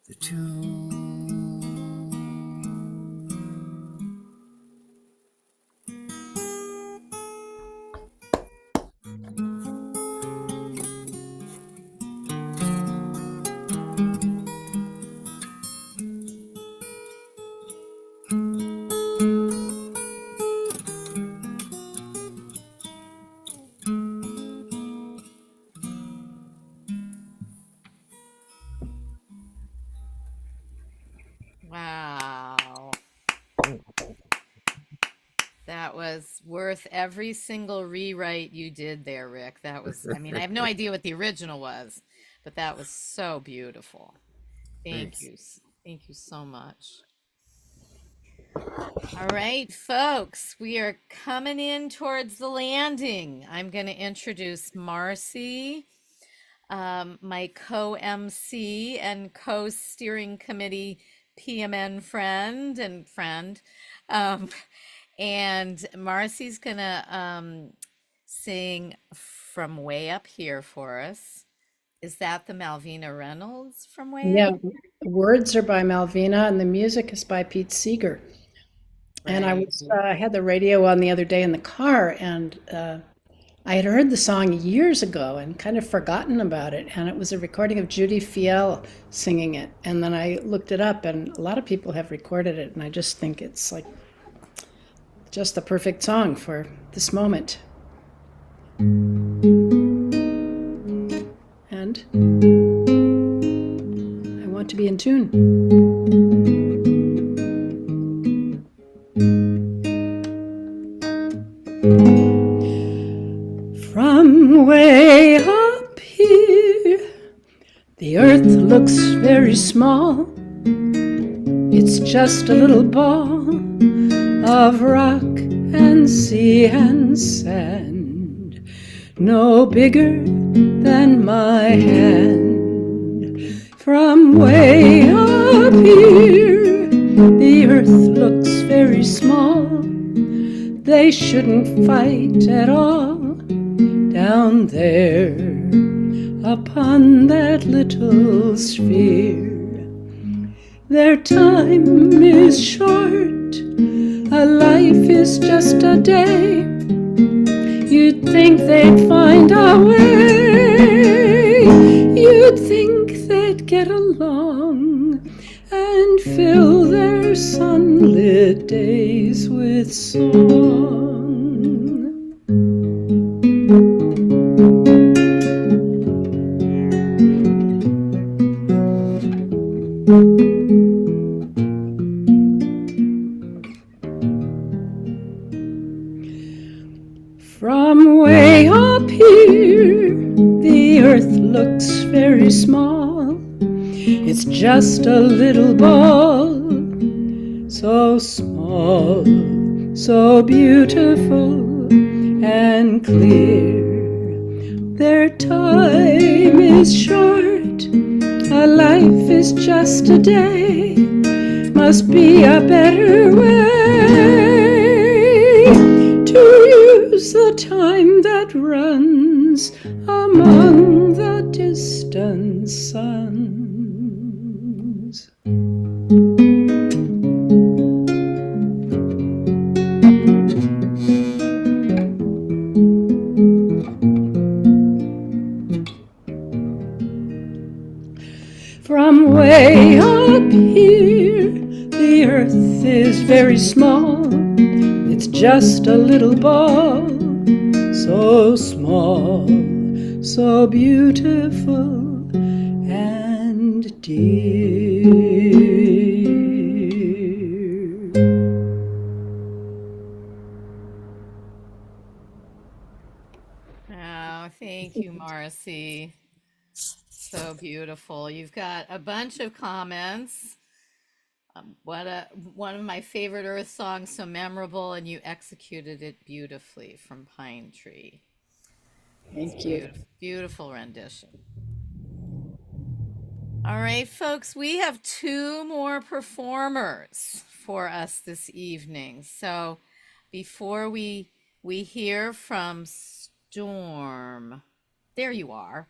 the tune. Wow. That was worth every single rewrite you did there, Rick. That was, I mean, I have no idea what the original was, but that was so beautiful. Thank Thanks. you. Thank you so much. All right, folks, we are coming in towards the landing. I'm going to introduce Marcy, my co-MC and co-steering committee PMN friend. Um, and Marcy's going to sing From Way Up Here for us. Is that the Malvina Reynolds from Way Yeah, Up? the words are by Malvina and the music is by Pete Seeger. And Right. I had the radio on the other day in the car, and I had heard the song years ago and kind of forgotten about it. And it was a recording of Judy Fiel singing it. And then I looked it up, and a lot of people have recorded it. And I just think it's like just the perfect song for this moment. And I want to be in tune. From way up here, the earth looks very small. It's just a little ball of rock and sea and sand, no bigger than my hand. From way up here, the earth looks very small. They shouldn't fight at all down there upon that little sphere. Their time is short, a life is just a day. You'd think they'd find a way, you'd think they'd get along and fill their sunlit days with song. From way up here, the earth looks very small. It's just a little ball, so small, so beautiful and clear. Their time is short, a life is just a day. Must be a better way to use the time that runs among the distant suns. From way up here, the earth is very small. It's just a little ball, so small, so beautiful and dear. Oh, thank you, Marcy. So beautiful. You've got a bunch of comments. One of my favorite Earth songs, so memorable, and you executed it beautifully from Pine Tree. Thank you. Beautiful rendition. All right, folks, we have two more performers for us this evening. So before we hear from Storm, there you are.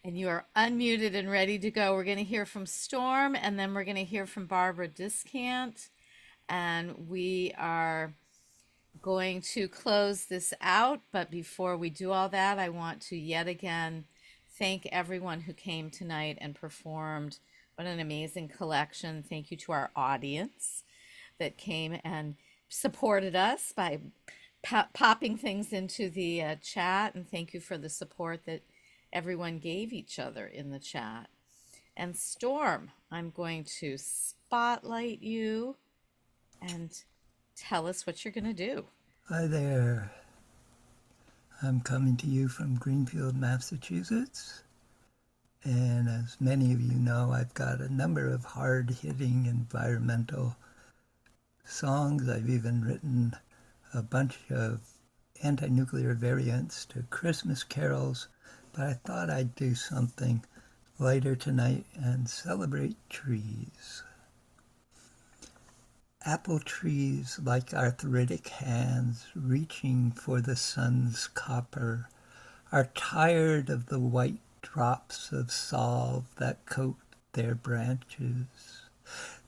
And you are unmuted and ready to go. We're going to hear from Storm, and then we're going to hear from Barbara Discant. And we are going to close this out. But before we do all that, I want to yet again thank everyone who came tonight and performed. What an amazing collection. Thank you to our audience that came and supported us by popping things into the chat. And thank you for the support that everyone gave each other in the chat. And Storm, I'm going to spotlight you and tell us what you're going to do. Hi there. I'm coming to you from Greenfield, Massachusetts. And as many of you know, I've got a number of hard-hitting environmental songs. I've even written a bunch of anti-nuclear variants to Christmas carols, but I thought I'd do something lighter tonight and celebrate trees. Apple trees, like arthritic hands reaching for the sun's copper, are tired of the white drops of salve that coat their branches.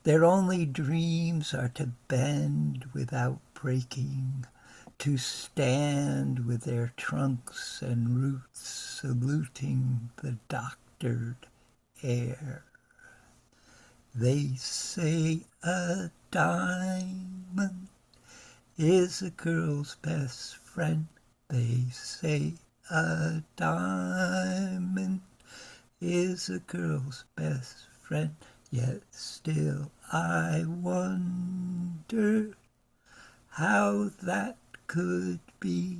Their only dreams are to bend without breaking, to stand with their trunks and roots saluting the doctored air. They say a diamond is a girl's best friend. They say a diamond is a girl's best friend. Yet still I wonder how that could be.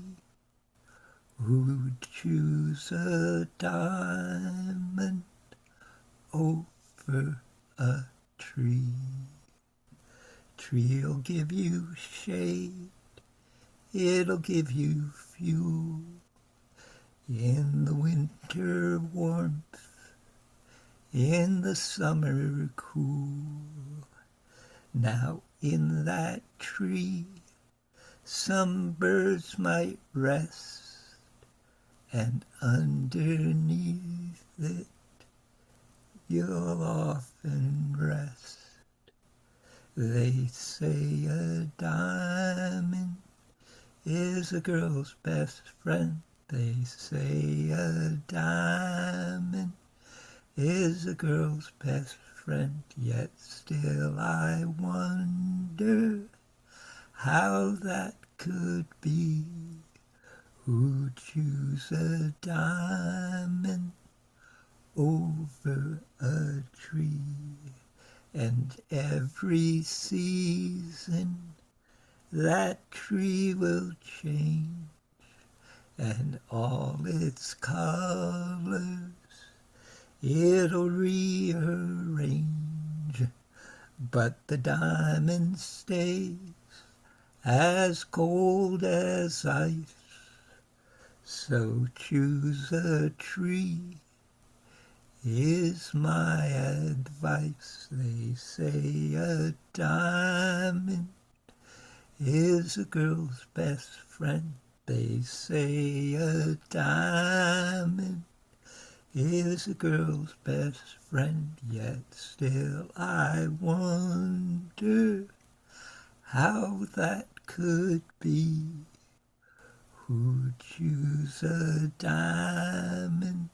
Who'd choose a diamond over a tree? Tree'll give you shade, it'll give you fuel in the winter warmth, in the summer cool. Now in that tree some birds might rest, and underneath it you'll often rest. They say a diamond is a girl's best friend. They say a diamond is a girl's best friend. Yet still I wonder how that could be. Who'd choose a diamond over a tree? And every season that tree will change, and all its colors it'll rearrange. But the diamond stays as cold as ice. So choose a tree is my advice. They say a diamond is a girl's best friend. They say a diamond is a girl's best friend. Yet still I wonder how that could be. Who'd choose a diamond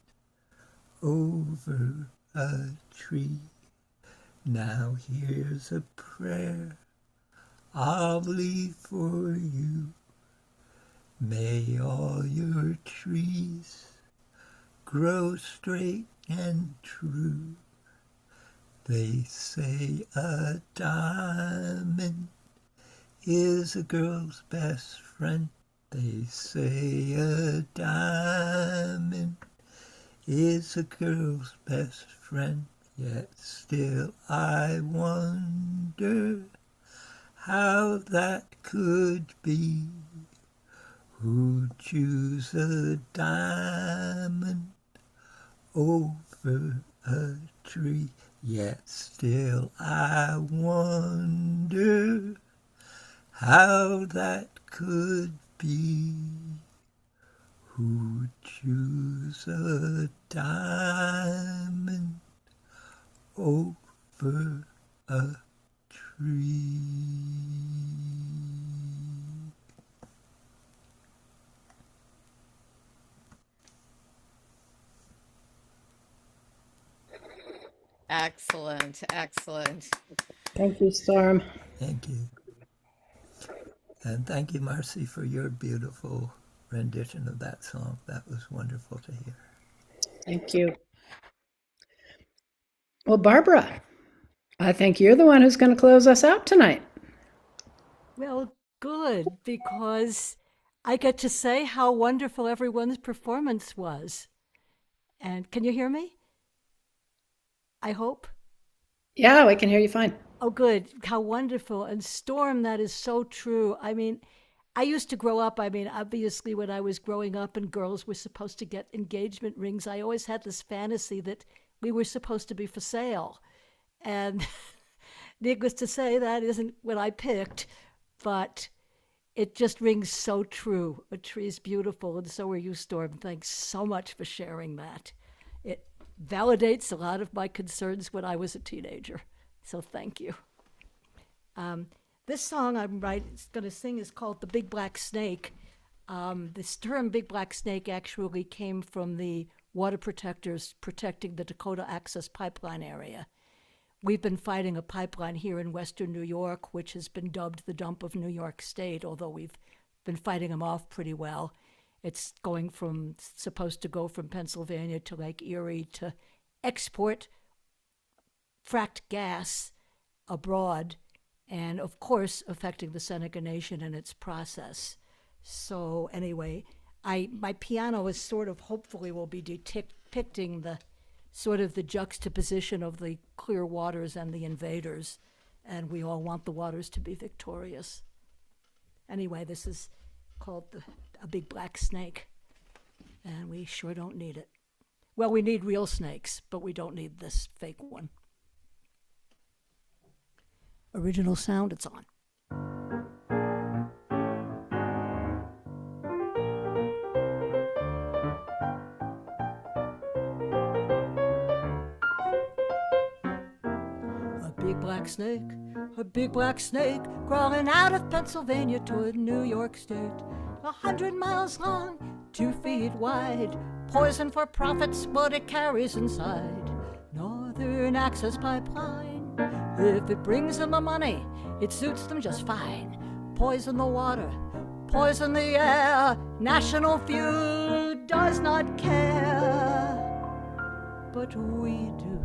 over a tree? Now here's a prayer I'll leave for you. May all your trees grow straight and true. They say a diamond is a girl's best friend. They say a diamond is a girl's best friend. Yet still I wonder how that could be. Who'd choose a diamond over a tree? Yet still I wonder how that could be. Who'd choose a diamond over a tree? Excellent, excellent. Thank you, Storm. Thank you. And thank you, Marcy, for your beautiful rendition of that song. That was wonderful to hear. Thank you. Well, Barbara, I think you're the one who's going to close us out tonight. Well, good, because I get to say how wonderful everyone's performance was. And can you hear me? I hope. Yeah, we can hear you fine. Oh, good. How wonderful. And Storm, that is so true. I mean, I used to grow up. I mean, obviously, when I was growing up and girls were supposed to get engagement rings, I always had this fantasy that we were supposed to be for sale. And needless to say, that isn't what I picked, but it just rings so true. A tree is beautiful, and so are you, Storm. Thanks so much for sharing that. It validates a lot of my concerns when I was a teenager. So thank you. This song I'm going to sing is called The Big Black Snake. This term Big Black Snake actually came from the water protectors protecting the Dakota Access Pipeline area. We've been fighting a pipeline here in western New York, which has been dubbed the dump of New York State, although we've been fighting them off pretty well. It's supposed to go from Pennsylvania to Lake Erie to export fracked gas abroad, and of course affecting the Seneca Nation and its process. So anyway, my piano is sort of hopefully will be depicting the sort of the juxtaposition of the clear waters and the invaders, and we all want the waters to be victorious. Anyway, this is called A Big Black Snake, and we sure don't need it. Well, we need real snakes, but we don't need this fake one. Original sound, it's on. A big black snake, crawling out of Pennsylvania toward New York State. 100 miles long, 2 feet wide, poison for profits, what it carries inside. Northern Access Pipeline, if it brings them the money, it suits them just fine. Poison the water, poison the air, National Feud does not care. But we do.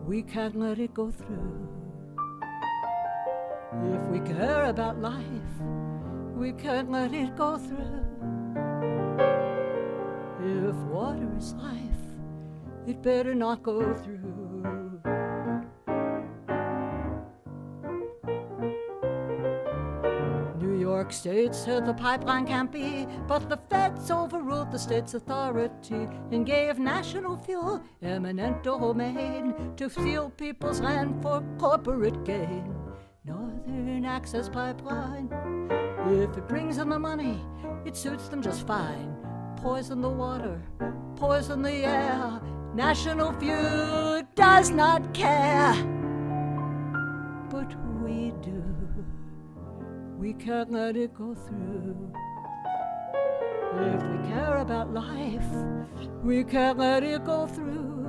We can't let it go through. If we care about life, we can't let it go through. If water is life, it better not go through. New York State said the pipeline can't be, but the feds overruled the state's authority and gave National Fuel eminent domain to steal people's land for corporate gain. Northern Access Pipeline, if it brings them the money, it suits them just fine. Poison the water, poison the air, National Feud does not care. But we do. We can't let it go through. If we care about life, we can't let it go through.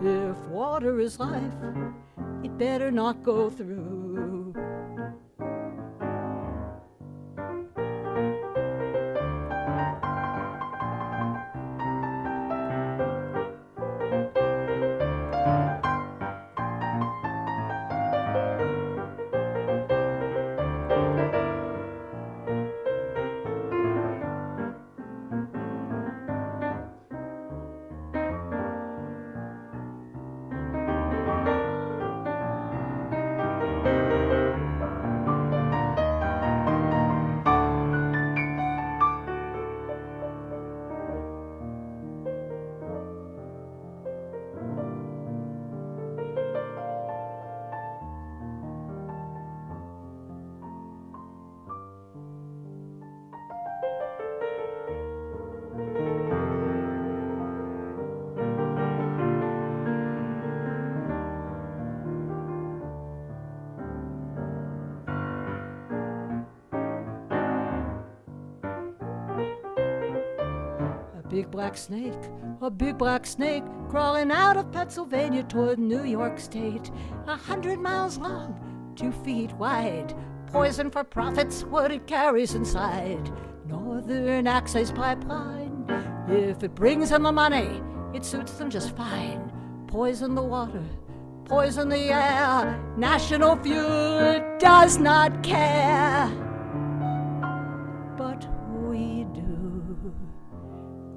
If water is life, it better not go through. A big black snake, crawling out of Pennsylvania toward New York State. 100 miles long, 2 feet wide, poison for profits, what it carries inside. Northern Access Pipeline, if it brings them the money, it suits them just fine. Poison the water, poison the air, National Feud does not care. But we do.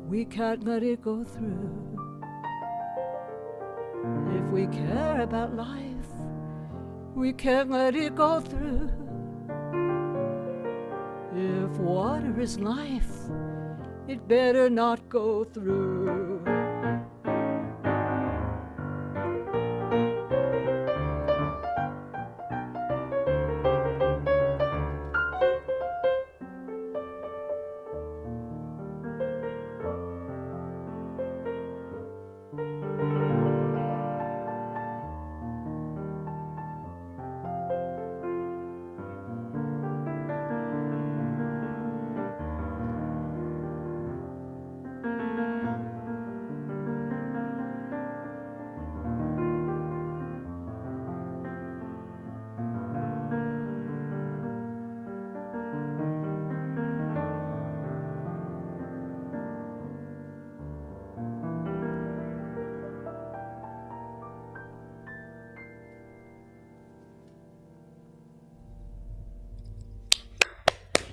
We can't let it go through. If we care about life, we can't let it go through. If water is life, it better not go through.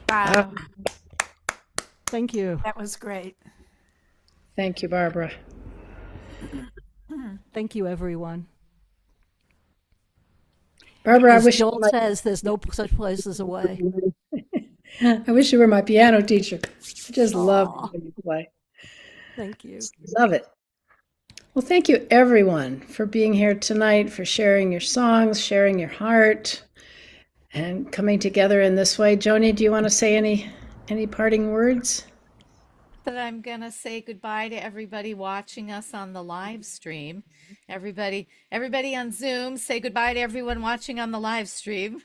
Wow. Thank you. That was great. Thank you, Barbara. Thank you, everyone. Barbara, As Joel says, there's no such place as away. I wish you were my piano teacher. I just love when you play. Thank you. Love it. Well, thank you, everyone, for being here tonight, for sharing your songs, sharing your heart, and coming together in this way. Joni, do you want to say any parting words? That I'm gonna say goodbye to everybody watching us on the live stream. Everybody on Zoom, say goodbye to everyone watching on the live stream.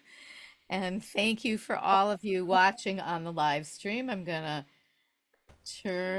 And thank you for all of you watching on the live stream. I'm gonna turn